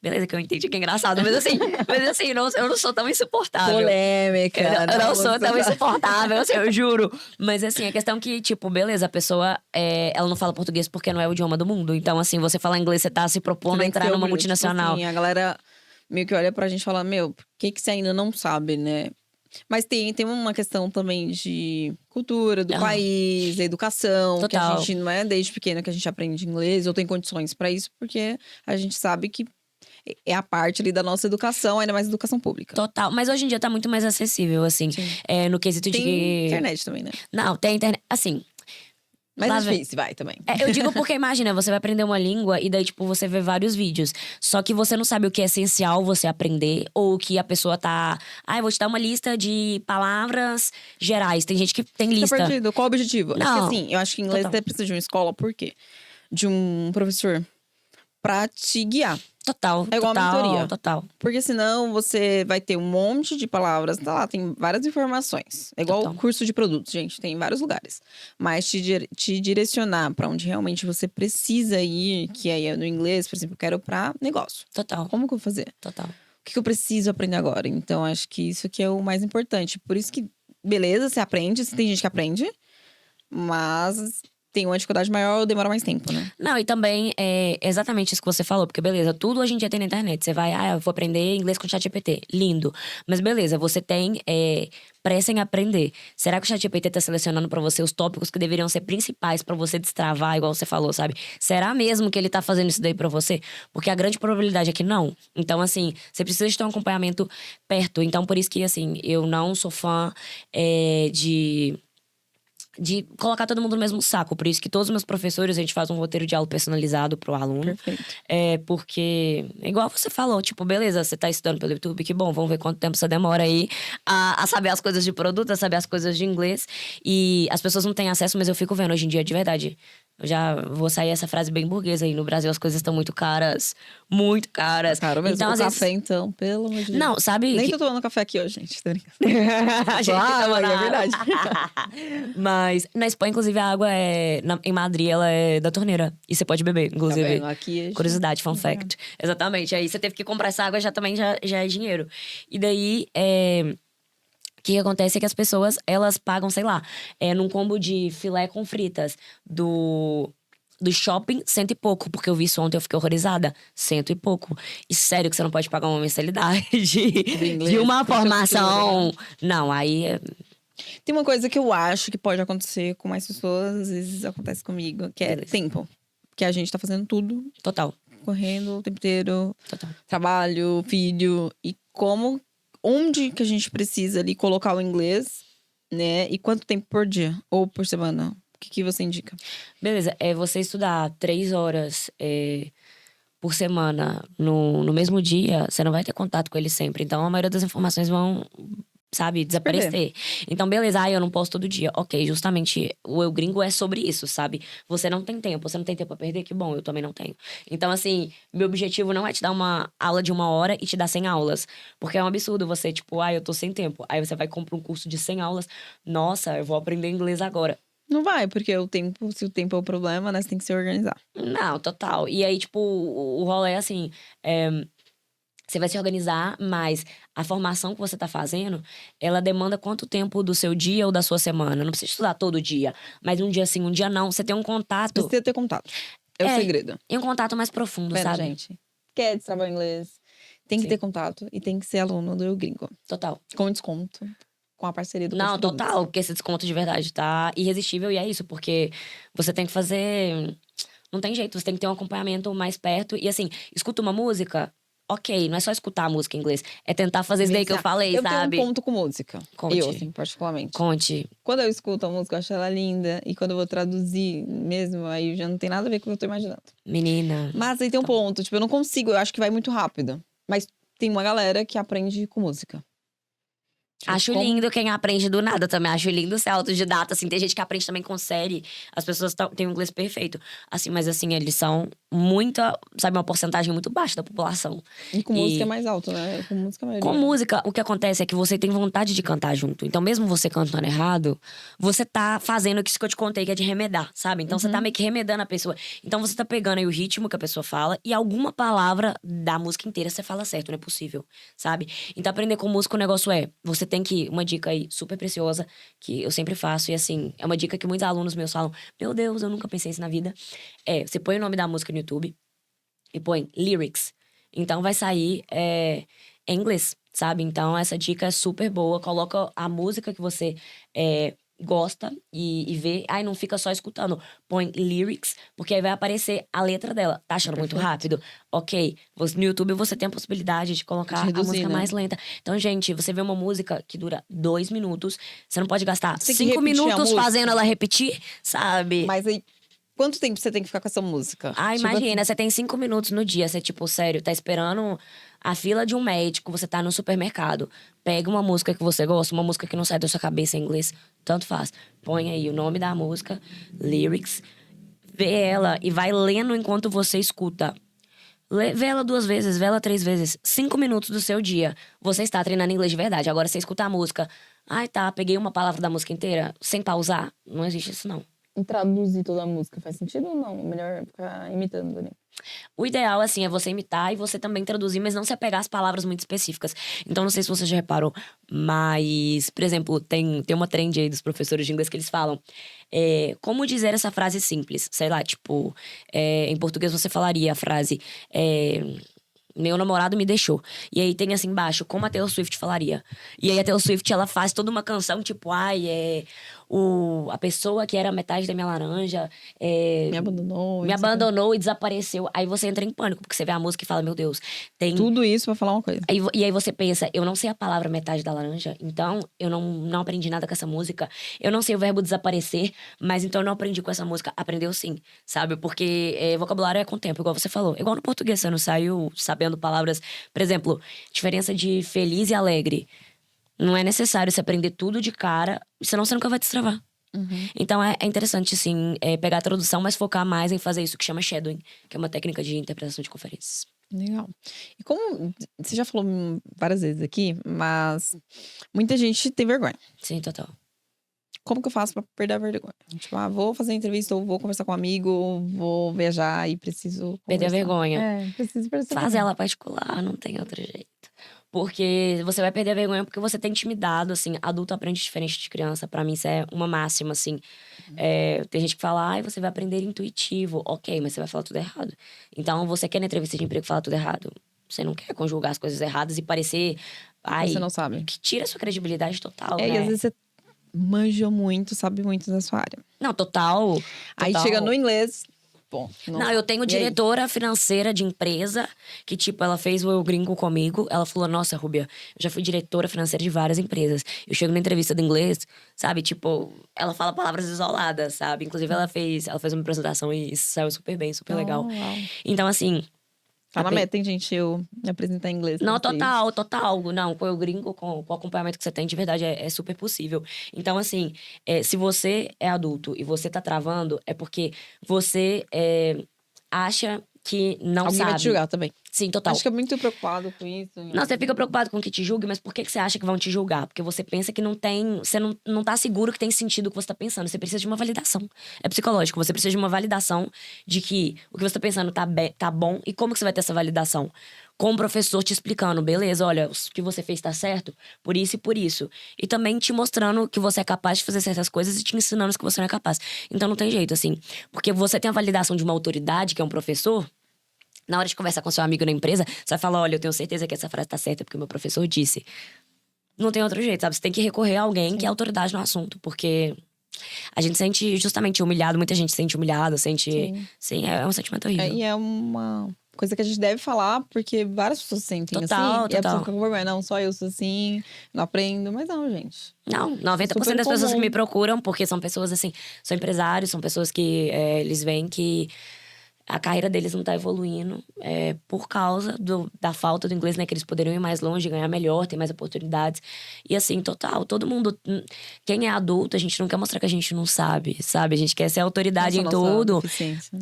Beleza, que eu entendi que é engraçado, mas assim, eu não sou tão insuportável. Polêmica. Eu não sou tão insuportável, assim, eu juro. Mas assim, a questão que, tipo, beleza, a pessoa, ela não fala português porque não é o idioma do mundo. Então, assim, você falar inglês, você tá se propondo a entrar numa multinacional. Tipo assim, a galera meio que olha pra gente e fala, meu, por que você ainda não sabe, né? Mas tem uma questão também de cultura do país, educação. Total. Que a gente não é desde pequena que a gente aprende inglês ou tem condições pra isso, porque a gente sabe que é a parte ali da nossa educação, ainda mais educação pública. Total. Mas hoje em dia tá muito mais acessível, assim. No quesito de Tem internet também, né? Não, tem internet. Assim. Mas é difícil, vai também. Eu digo porque, imagina, você vai aprender uma língua e daí, tipo, você vê vários vídeos. Só que você não sabe o que é essencial você aprender. Ou o que a pessoa tá… eu vou te dar uma lista de palavras gerais. Tem gente que tem lista. Tá perdido. Qual o objetivo? Não. Assim, eu acho que inglês até precisa de uma escola. Por quê? De um professor pra te guiar. Total. É igual a mentoria. Total. Porque senão você vai ter um monte de palavras. Tá lá, tem várias informações. É igual o curso de produtos, gente. Tem em vários lugares. Mas te direcionar pra onde realmente você precisa ir, que aí no inglês, por exemplo, eu quero pra negócio. Total. Como que eu vou fazer? Total. O que eu preciso aprender agora? Então, acho que isso aqui é o mais importante. Por isso que, beleza, você aprende. Tem gente que aprende. Mas tem uma dificuldade maior ou demora mais tempo, né? Não, e também é exatamente isso que você falou. Porque, beleza, tudo hoje em dia tem na internet. Você vai, eu vou aprender inglês com o ChatGPT. Lindo. Mas beleza, você tem pressa em aprender. Será que o ChatGPT tá selecionando pra você os tópicos que deveriam ser principais pra você destravar, igual você falou, sabe? Será mesmo que ele tá fazendo isso daí pra você? Porque a grande probabilidade é que não. Então, assim, você precisa de ter um acompanhamento perto. Então, por isso que, assim, eu não sou fã de colocar todo mundo no mesmo saco. Por isso que todos os meus professores, a gente faz um roteiro de aula personalizado pro aluno. Perfeito. Porque, igual você falou, tipo, beleza, você tá estudando pelo YouTube, que bom, vamos ver quanto tempo você demora aí a saber as coisas de produto, a saber as coisas de inglês. E as pessoas não têm acesso, mas eu fico vendo hoje em dia, de verdade. Eu já vou sair essa frase bem burguesa aí. No Brasil as coisas estão muito caras. Muito caras. Caro mesmo. Então, o às café, vezes… então, pelo amor de Deus. Não, sabe… Nem tô tomando café aqui hoje, gente. Tô brincando. A gente tava é verdade. Mas na Espanha, inclusive, a água em Madrid, ela é da torneira. E você pode beber, inclusive. Tá vendo? Aqui, gente… Curiosidade, fun fact. Exatamente. Aí você teve que comprar essa água, já é dinheiro. E daí, o que acontece é que as pessoas, elas pagam, sei lá, num combo de filé com fritas do shopping, 100 e pouco. Porque eu vi isso ontem, eu fiquei horrorizada. 100 e pouco. E sério que você não pode pagar uma mensalidade de uma formação. Não, aí… Tem uma coisa que eu acho que pode acontecer com mais pessoas, às vezes acontece comigo, que é Beleza. tempo. Porque a gente tá fazendo tudo, Total. correndo o tempo inteiro, Total. trabalho, filho, e onde que a gente precisa ali colocar o inglês, né? E quanto tempo por dia ou por semana? O que você indica? Beleza, você estudar 3 horas por semana no mesmo dia, você não vai ter contato com ele sempre. Então, a maioria das informações vão, sabe, desaparecer. Então, beleza, eu não posso todo dia. Ok, justamente o Eu Gringo é sobre isso, sabe? Você não tem tempo pra perder, que bom, eu também não tenho. Então, assim, meu objetivo não é te dar uma aula de 1 hora e te dar 100 aulas. Porque é um absurdo você, tipo, eu tô sem tempo. Aí você vai comprar um curso de 100 aulas. Nossa, eu vou aprender inglês agora. Não vai, porque se o tempo é o problema, né? Você tem que se organizar. Não, total. E aí, tipo, o rolê é assim. Você vai se organizar, mas a formação que você tá fazendo, ela demanda quanto tempo do seu dia ou da sua semana? Não precisa estudar todo dia, mas um dia sim, um dia não. Você tem um contato. Precisa ter contato. É o segredo. E um contato mais profundo, Pera, sabe? gente. Quer destravar o inglês? Tem que Sim. ter contato e tem que ser aluno do Eu Gringo. Total. Com desconto. Com a parceria do Não, Curso Produtos. total, porque esse desconto de verdade tá irresistível e é isso, porque você tem que fazer. Não tem jeito, você tem que ter um acompanhamento mais perto. E assim, escuta uma música, ok, não é só escutar a música em inglês, é tentar fazer isso daí que eu falei, eu sabe? Eu tenho um ponto com música. Conte. Eu, assim, particularmente. Conte. Quando eu escuto a música, eu acho ela linda. E quando eu vou traduzir mesmo, aí já não tem nada a ver com o que eu tô imaginando. Menina. Mas aí tem um ponto, tipo, eu não consigo, eu acho que vai muito rápido. Mas tem uma galera que aprende com música. Tipo, Acho lindo quem aprende do nada também. Acho lindo ser autodidata, assim. Tem gente que aprende também com série. As pessoas têm um inglês perfeito. Assim, mas assim, eles são sabe, uma porcentagem muito baixa da população. E com música é mais alto, né? Com música é Com música, o que acontece é que você tem vontade de cantar junto. Então, mesmo você cantando errado, você tá fazendo isso que eu te contei, que é de remedar, sabe? Então, você tá meio que remedando a pessoa. Então, você tá pegando aí o ritmo que a pessoa fala e alguma palavra da música inteira você fala certo, não é possível, sabe? Então, aprender com música, o negócio você tem que. Uma dica aí super preciosa, que eu sempre faço, e assim, é uma dica que muitos alunos meus falam: Meu Deus, eu nunca pensei isso na vida. Você põe o nome da música no YouTube e põe lyrics. Então, vai sair. Em inglês, sabe? Então, essa dica é super boa. Coloca a música que você gosta e vê. Aí não fica só escutando. Põe lyrics, porque aí vai aparecer a letra dela. Tá achando muito rápido? Ok. No YouTube você tem a possibilidade de colocar a música mais lenta. Então, gente, você vê uma música que dura 2 minutos. Você não pode gastar 5 minutos fazendo ela repetir, sabe? Mas aí, quanto tempo você tem que ficar com essa música? Imagina, você tem 5 minutos no dia. Você, tipo, sério, tá esperando a fila de um médico, você tá no supermercado. Pega uma música que você gosta, uma música que não sai da sua cabeça em inglês, tanto faz. Põe aí o nome da música, lyrics, vê ela e vai lendo enquanto você escuta. Vê ela 2 vezes, vê ela 3 vezes. 5 minutos do seu dia. Você está treinando inglês de verdade. Agora, você escuta a música. Peguei uma palavra da música inteira, sem pausar. Não existe isso, não. E traduzir toda a música faz sentido ou não? Melhor ficar imitando, né? O ideal, assim, é você imitar e você também traduzir, mas não se apegar às palavras muito específicas. Então, não sei se você já reparou, mas, por exemplo, tem uma trend aí dos professores de inglês que eles falam como dizer essa frase simples. Sei lá, tipo, em português você falaria a frase meu namorado me deixou. E aí tem assim embaixo, como a Taylor Swift falaria. E aí a Taylor Swift, ela faz toda uma canção, tipo, a pessoa que era metade da minha laranja me abandonou e desapareceu. Aí você entra em pânico, porque você vê a música e fala, meu Deus, tem tudo isso pra falar uma coisa. E aí você pensa, eu não sei a palavra metade da laranja, então eu não aprendi nada com essa música. Eu não sei o verbo desaparecer, mas então eu não aprendi com essa música. Aprendeu sim, sabe? Porque vocabulário é com o tempo, igual você falou. Igual no português, você não saiu sabendo palavras. Por exemplo, diferença de feliz e alegre. Não é necessário você aprender tudo de cara, senão você nunca vai destravar. Então é interessante, sim, pegar a tradução, mas focar mais em fazer isso que chama shadowing, que é uma técnica de interpretação de conferências. Legal. E como você já falou várias vezes aqui, mas muita gente tem vergonha. Sim, total. Como que eu faço pra perder a vergonha? Tipo, vou fazer entrevista, ou vou conversar com um amigo, vou viajar e preciso perder a vergonha. Preciso perder a Faz ela particular, não tem outro jeito. Porque você vai perder a vergonha porque você tá intimidado, assim. Adulto aprende diferente de criança. Pra mim, isso é uma máxima, assim. Tem gente que fala, você vai aprender intuitivo. Ok, mas você vai falar tudo errado. Então, você quer na entrevista de emprego falar tudo errado. Você não quer conjugar as coisas erradas e parecer… Você não sabe. Que tira a sua credibilidade total, E né? às vezes você manja muito, sabe muito da sua área. Não, total. Aí chega no inglês, bom. Não, eu tenho diretora financeira de empresa que, tipo, ela fez o Eu Gringo comigo. Ela falou, nossa, Rúbia, eu já fui diretora financeira de várias empresas. Eu chego na entrevista do inglês, sabe? Tipo, ela fala palavras isoladas, sabe? Inclusive, ela fez uma apresentação e isso saiu super bem, super legal. Uau. Então, assim… Tá na meta, hein, gente? Eu me apresentar em inglês. Não, total. Não, com o Eu Gringo, com o acompanhamento que você tem, de verdade, é super possível. Então, assim, se você é adulto e você tá travando, é porque você acha que não Alguém sabe. vai te julgar também. Sim, total. Acho que é muito preocupado com isso. Não, você fica preocupado com que te julgue, mas por que você acha que vão te julgar? Porque você pensa que não tem… Você não tá seguro que tem sentido o que você tá pensando. Você precisa de uma validação. É psicológico. Você precisa de uma validação de que o que você tá pensando tá bom. E como que você vai ter essa validação? Com o professor te explicando, beleza, olha, o que você fez tá certo, por isso e por isso. E também te mostrando que você é capaz de fazer certas coisas e te ensinando que você não é capaz. Então não tem jeito, assim. Porque você tem a validação de uma autoridade, que é um professor… Na hora de conversar com seu amigo na empresa, você vai falar, olha, eu tenho certeza que essa frase tá certa porque o meu professor disse. Não tem outro jeito, sabe? Você tem que recorrer a alguém que é autoridade no assunto. Porque a gente sente justamente humilhado. Muita gente se sente humilhado, sente… Sim, é um sentimento horrível. E é uma coisa que a gente deve falar, porque várias pessoas se sentem assim. E a pessoa fica com vergonha. Não, só eu sou assim, não aprendo. Mas não, gente. Não, 90% das pessoas que me procuram, porque são pessoas assim… São empresários, são pessoas que eles veem que… A carreira deles não tá evoluindo por causa da falta do inglês, né? Que eles poderiam ir mais longe, ganhar melhor, ter mais oportunidades. E assim, total, todo mundo… Quem é adulto, a gente não quer mostrar que a gente não sabe, sabe? A gente quer ser autoridade em tudo,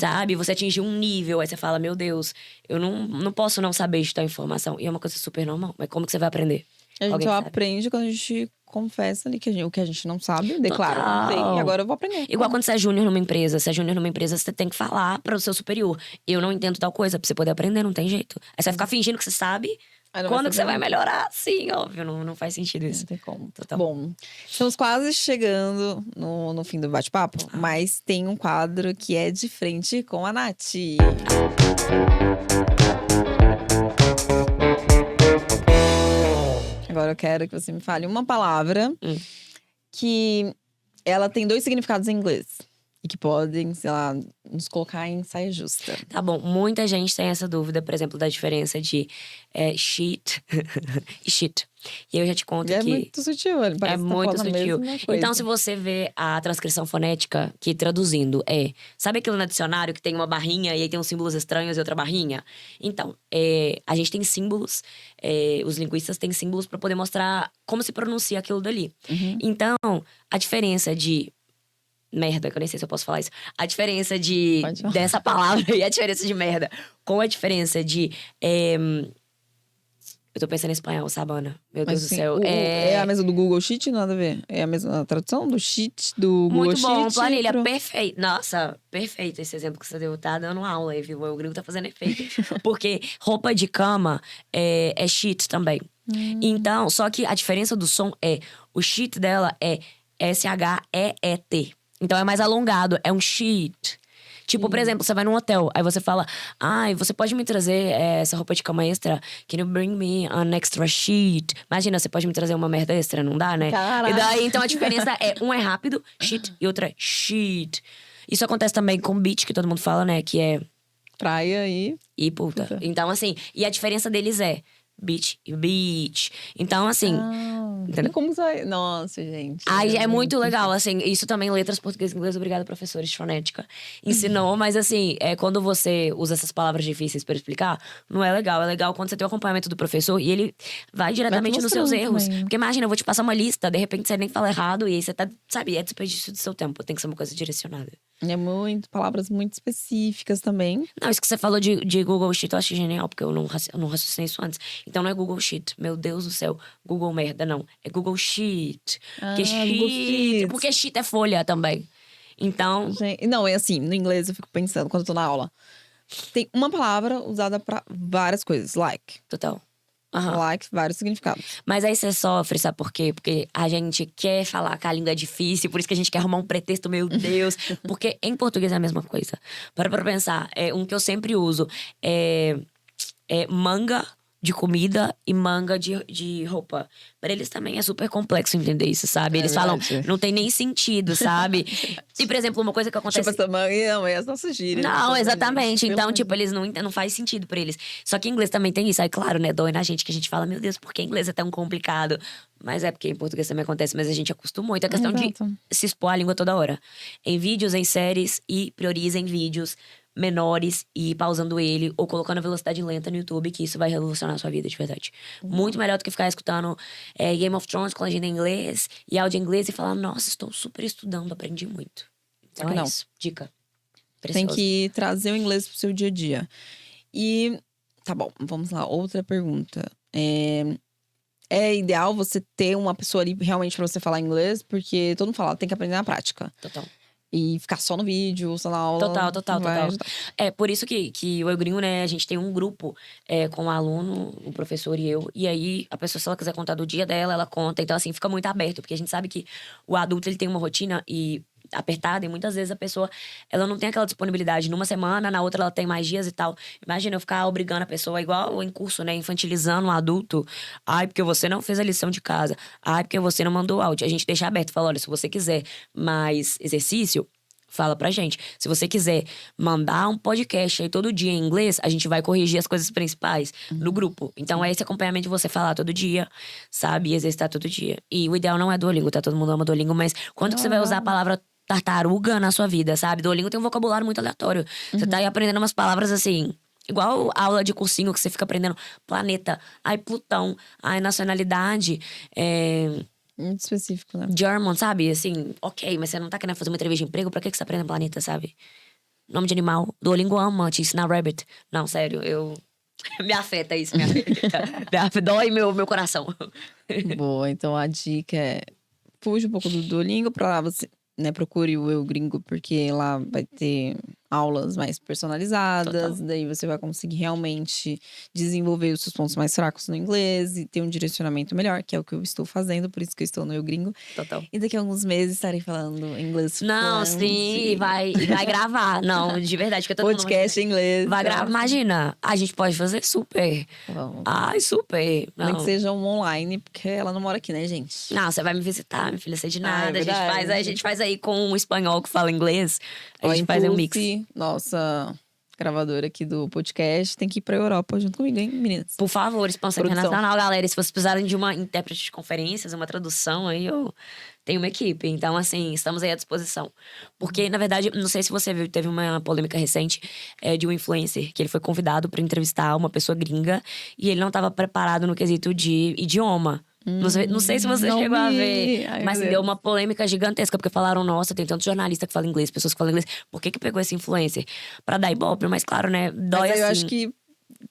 sabe? Você atingir um nível, aí você fala, meu Deus, eu não posso não saber de tal informação. E é uma coisa super normal, mas como que você vai aprender? A gente só aprende quando a gente confessa ali o que a gente não sabe, declara, não sei, e agora eu vou aprender. Igual quando você é júnior numa empresa. Se é júnior numa empresa, você tem que falar para o seu superior. Eu não entendo tal coisa, pra você poder aprender, não tem jeito. Aí você vai ficar fingindo que você sabe. Quando que você vai melhorar? Sim, óbvio, não faz sentido isso. Não tem como. Total. Bom, estamos quase chegando no fim do bate-papo, mas tem um quadro que é de frente com a Nath. Agora eu quero que você me fale uma palavra que ela tem 2 significados em inglês. E que podem, sei lá, nos colocar em saia justa. Tá bom, muita gente tem essa dúvida, por exemplo, da diferença de shit e shit. E eu já te conto que… É muito sutil, ele parece que tá muito falando sutil. A mesma coisa. Então, se você vê a transcrição fonética, que traduzindo sabe aquilo no dicionário que tem uma barrinha e aí tem uns símbolos estranhos e outra barrinha? Então, a gente tem símbolos, os linguistas têm símbolos para poder mostrar como se pronuncia aquilo dali. Então, a diferença de… Merda, que eu nem sei se eu posso falar isso. A diferença dessa palavra e a diferença de merda. Com a diferença de… eu tô pensando em espanhol, Sabana. Meu Deus do céu. É a mesma do Google Sheet? Nada a ver. É a mesma tradução do Sheet, do Google Sheet. Muito bom, planilha, perfeito. Nossa, perfeito esse exemplo que você deu. Tá dando aula aí, viu? O gringo tá fazendo efeito. Porque roupa de cama é sheet também. Então, só que a diferença do som o sheet dela é S-H-E-E-T. Então é mais alongado, é um sheet. Tipo, por exemplo, você vai num hotel, aí você fala… Ai, você pode me trazer essa roupa de cama extra? Can you bring me an extra sheet? Imagina, você pode me trazer uma merda extra, não dá, né? Caraca. E daí, então a diferença um é rápido, sheet, e outro é sheet. Isso acontece também com beach, que todo mundo fala, né? Que é… Praia e puta. Então, assim, e a diferença deles é… Beach e beach. Então, assim… entendeu? Como vai? Nossa, gente. Ai, é muito legal, assim. Isso também, letras português e inglês. Obrigada, professores de fonética. Ensinou, mas assim… quando você usa essas palavras difíceis pra explicar… Não é legal. É legal quando você tem o acompanhamento do professor e ele vai diretamente nos seus erros. Também. Porque imagina, eu vou te passar uma lista. De repente, você nem fala errado. E aí você tá… Sabe, é desperdício do seu tempo. Tem que ser uma coisa direcionada. Palavras muito específicas também. Não, isso que você falou de Google Sheet, eu achei genial, porque eu não raciocinei isso antes. Então não é Google Sheet, meu Deus do céu, Google merda, não. É Google Sheet. Porque sheet, porque sheet é folha também. Então… Gente, não, é assim, no inglês eu fico pensando, quando eu tô na aula. Tem uma palavra usada pra várias coisas, like. Total. Like, vários significados. Mas aí você sofre, sabe por quê? Porque a gente quer falar que a língua é difícil, por isso que a gente quer arrumar um pretexto, meu Deus. Porque em português é a mesma coisa. Para pensar, um que eu sempre uso é manga de comida e manga de roupa. Pra eles também é super complexo entender isso, sabe? Eles falam, não tem nem sentido, sabe? E, por exemplo, uma coisa que acontece... Tipo, essa manhã, é as nossas gírias. Não, exatamente. Então, tipo, eles não faz sentido pra eles. Só que em inglês também tem isso. Aí, claro, né, dói na gente que a gente fala, meu Deus, por que inglês é tão complicado? Mas é porque em português também acontece, mas a gente acostumou. Então, é questão de se expor à língua toda hora. Em vídeos, em séries, e priorizem vídeos menores e ir pausando ele ou colocando a velocidade lenta no YouTube, que isso vai revolucionar a sua vida de verdade. Muito melhor do que ficar escutando Game of Thrones com legenda em inglês e áudio em inglês e falar, nossa, estou super estudando, aprendi muito. Então é isso. Dica. Tem Preciosa. que trazer o inglês pro seu dia a dia. E, tá bom, vamos lá. Outra pergunta. É ideal você ter uma pessoa ali realmente pra você falar inglês? Porque todo mundo fala, tem que aprender na prática. Total. E ficar só no vídeo, só na aula. Total. É por isso que o Eu Gringo, né, a gente tem um grupo com o aluno, o professor e eu. E aí, a pessoa, se ela quiser contar do dia dela, ela conta. Então, assim, fica muito aberto. Porque a gente sabe que o adulto, ele tem uma rotina apertada. E muitas vezes a pessoa, ela não tem aquela disponibilidade. Numa semana, na outra ela tem mais dias e tal. Imagina eu ficar obrigando a pessoa, igual em curso, né, infantilizando um adulto. Ai, porque você não fez a lição de casa. Ai, porque você não mandou áudio. A gente deixa aberto. Fala, olha, se você quiser mais exercício, fala pra gente. Se você quiser mandar um podcast aí todo dia em inglês, a gente vai corrigir as coisas principais no grupo. Então é esse acompanhamento de você falar todo dia, sabe? E exercitar todo dia. E o ideal não é Duolingo, tá? Todo mundo ama Duolingo, mas quando que você vai usar a palavra tartaruga na sua vida, sabe? Duolingo tem um vocabulário muito aleatório. Você tá aí aprendendo umas palavras assim... Igual aula de cursinho que você fica aprendendo planeta, ai Plutão, ai nacionalidade, Muito específico, né? German, sabe? Assim, ok, mas você não tá querendo fazer uma entrevista de emprego, pra que você aprende planeta, sabe? Nome de animal. Duolingo ama te ensinar rabbit. Não, sério, me afeta isso, me afeta. Dói meu coração. Boa, então a dica é... Fuja um pouco do Duolingo pra lá você... Né, procure o Eu Gringo, porque lá vai ter aulas mais personalizadas. Total. Daí você vai conseguir realmente desenvolver os seus pontos mais fracos no inglês e ter um direcionamento melhor, que é o que eu estou fazendo, por isso que eu estou no Eu Gringo. Total. E daqui a alguns meses estarei falando inglês Não, fluente. sim, vai gravar. Não, de verdade. Que todo Podcast em inglês. vai gravar. Imagina, a gente pode fazer super. Vamos. Ai, super. Nem Não. que seja um online, porque ela não mora aqui, né, gente? Não, você vai me visitar, minha filha, sei de nada. verdade. A gente faz aí com um espanhol que fala inglês. A Ó, gente faz um mix. Impulse, nossa gravadora aqui do podcast, tem que ir pra Europa junto comigo, hein, meninas? Por favor, expansão Produção. internacional, galera. E se vocês precisarem de uma intérprete de conferências, uma tradução, aí eu tenho uma equipe. Então, assim, estamos aí à disposição. Porque, na verdade, não sei se você viu, teve uma polêmica recente de um influencer, que ele foi convidado para entrevistar uma pessoa gringa e ele não estava preparado no quesito de idioma. Não sei se você não chegou a vi. ver, Ai, mas meu deu Deus. uma polêmica gigantesca, porque falaram, nossa, tem tanto jornalista que fala inglês, pessoas que falam inglês, por que pegou esse influencer? Pra dar ibope, mas claro, né, dói Mas assim. eu acho que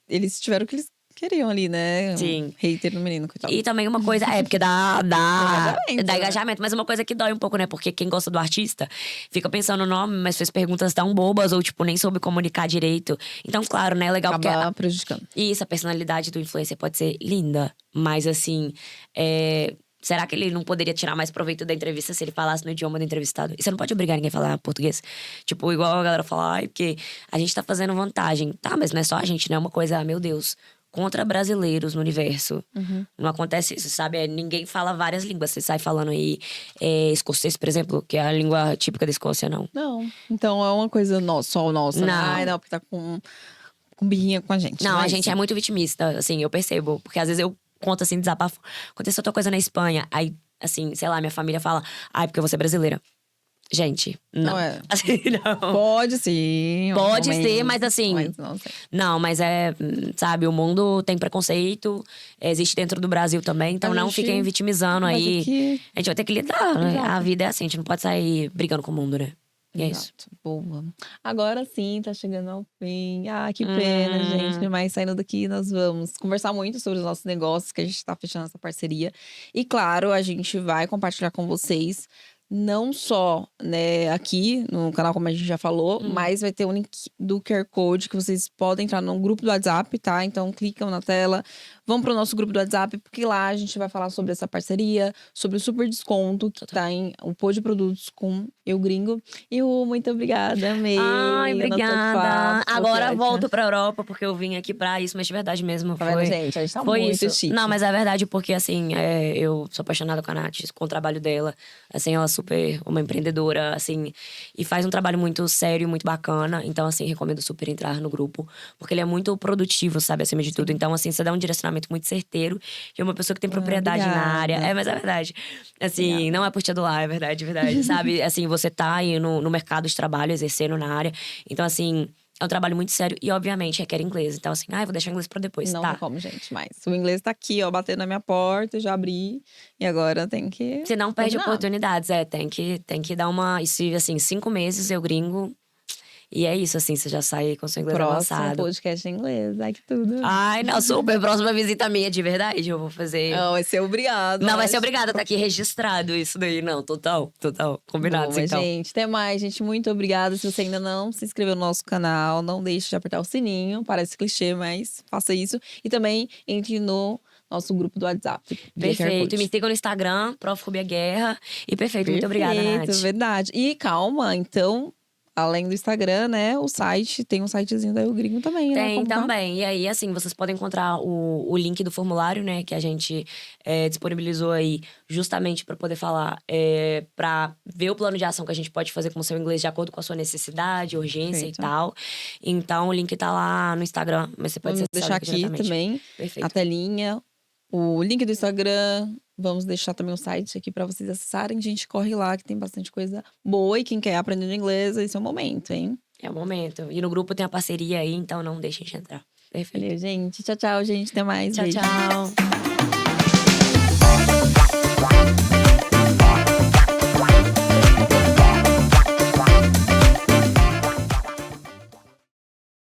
eles tiveram o que eles queriam ali, né? Sim. Um hater no menino, coitado. E também uma coisa, porque dá Engajamento, né? engajamento, mas uma coisa que dói um pouco, né? Porque quem gosta do artista fica pensando no nome, mas fez perguntas tão bobas ou, tipo, nem soube comunicar direito. Então, claro, né? É legal Acaba porque. prejudicando. Isso, a personalidade do influencer pode ser linda, mas assim. Será que ele não poderia tirar mais proveito da entrevista se ele falasse no idioma do entrevistado? E você não pode obrigar ninguém a falar português. Tipo, igual a galera fala, ai, porque a gente tá fazendo vantagem. Tá, mas não é só a gente, né? É uma coisa, meu Deus, contra brasileiros no universo. Não acontece isso, sabe? Ninguém fala várias línguas. Você sai falando aí escocês, por exemplo, que é a língua típica da Escócia, não. Não. Então é uma coisa só nossa. Né? Não. Ai, não, porque tá com birrinha com a gente. Não, Vai, a gente sim. é muito vitimista, assim, eu percebo. Porque às vezes eu conto, assim, desabafo. Aconteceu outra coisa na Espanha. Aí, assim, sei lá, minha família fala... Ai, porque você é brasileira. Gente, não. Não é. Assim, não. Pode sim. Pode obviamente, ser, mas assim... Mas não sei. Não, mas sabe, o mundo tem preconceito. Existe dentro do Brasil também. Então A não gente fiquem vitimizando vai aí. ter que- A gente vai ter que lidar, né? Exato. A vida é assim, a gente não pode sair brigando com o mundo, né? E é isso. Exato. Boa. Agora sim, tá chegando ao fim. Ah, que pena, gente. Mas saindo daqui, nós vamos conversar muito sobre os nossos negócios, que a gente tá fechando essa parceria. E claro, a gente vai compartilhar com vocês, não só, né, aqui no canal, como a gente já falou, mas vai ter o link do QR Code que vocês podem entrar no grupo do WhatsApp, tá? Então, clicam na tela, vão pro nosso grupo do WhatsApp, porque lá a gente vai falar sobre essa parceria, sobre o super desconto que tá em o Pô de Produtos com Eu Gringo. E muito obrigada, amei. Ai, o nosso obrigada. papo, foi Agora ótimo. volto pra Europa, porque eu vim aqui pra isso, mas de verdade mesmo. Tá vendo, Foi, gente? A gente tá foi muito isso. chique. Não, mas é verdade, porque assim, eu sou apaixonada com a Nath, com o trabalho dela. Assim, ela é super uma empreendedora, assim, e faz um trabalho muito sério, muito bacana. Então, assim, recomendo super entrar no grupo, porque ele é muito produtivo, sabe, acima de tudo. Então, assim, você dá um direcionamento muito certeiro, e é uma pessoa que tem propriedade na área. obrigada. Mas é verdade. Assim, Obrigada. não é por te adular, é verdade, sabe? Assim, você tá aí no mercado de trabalho, exercendo na área. Então, assim, é um trabalho muito sério e, obviamente, requer inglês. Então, assim, vou deixar inglês pra depois, Não tá? tem como, gente, mas o inglês tá aqui, ó, batendo na minha porta, eu já abri. E agora tem que Você não perde dominar. oportunidades, tem que dar uma… E se, assim, 5 meses eu gringo… E é isso, assim, você já sai com seu inglês Próximo avançado. podcast em inglês, ai que tudo. Ai, não, super. Próxima visita minha, de verdade, eu vou fazer… Não, vai ser obrigado. Não, vai ser acho. obrigada, tá aqui registrado isso daí. Não, total. Combinado, Boa, então. gente, até mais, gente. Muito obrigada. Se você ainda não se inscreveu no nosso canal, não deixe de apertar o sininho. Parece clichê, mas faça isso. E também entre no nosso grupo do WhatsApp. via QR Perfeito. Code. Me sigam no Instagram, Prof. Rubia Guerra. E perfeito, muito obrigada, Perfeito, Nath. verdade. E calma, então, além do Instagram, né, o site, tem um sitezinho da Eu Gringo também, né? Tem como tá? também. E aí, assim, vocês podem encontrar o link do formulário, né? Que a gente disponibilizou aí justamente para poder falar, para ver o plano de ação que a gente pode fazer com o seu inglês de acordo com a sua necessidade, urgência Perfeito. e tal. Então, o link tá lá no Instagram, mas você pode Vamos deixar acessar aqui diretamente. também Perfeito. a telinha, o link do Instagram. Vamos deixar também o site aqui para vocês acessarem. Gente, corre lá que tem bastante coisa boa. E quem quer aprender inglês, esse é o momento, hein? É o momento. E no grupo tem a parceria aí, então não deixem de entrar. Perfeito. Valeu, gente. Tchau, tchau, gente. Até mais. Tchau, Beijo. tchau.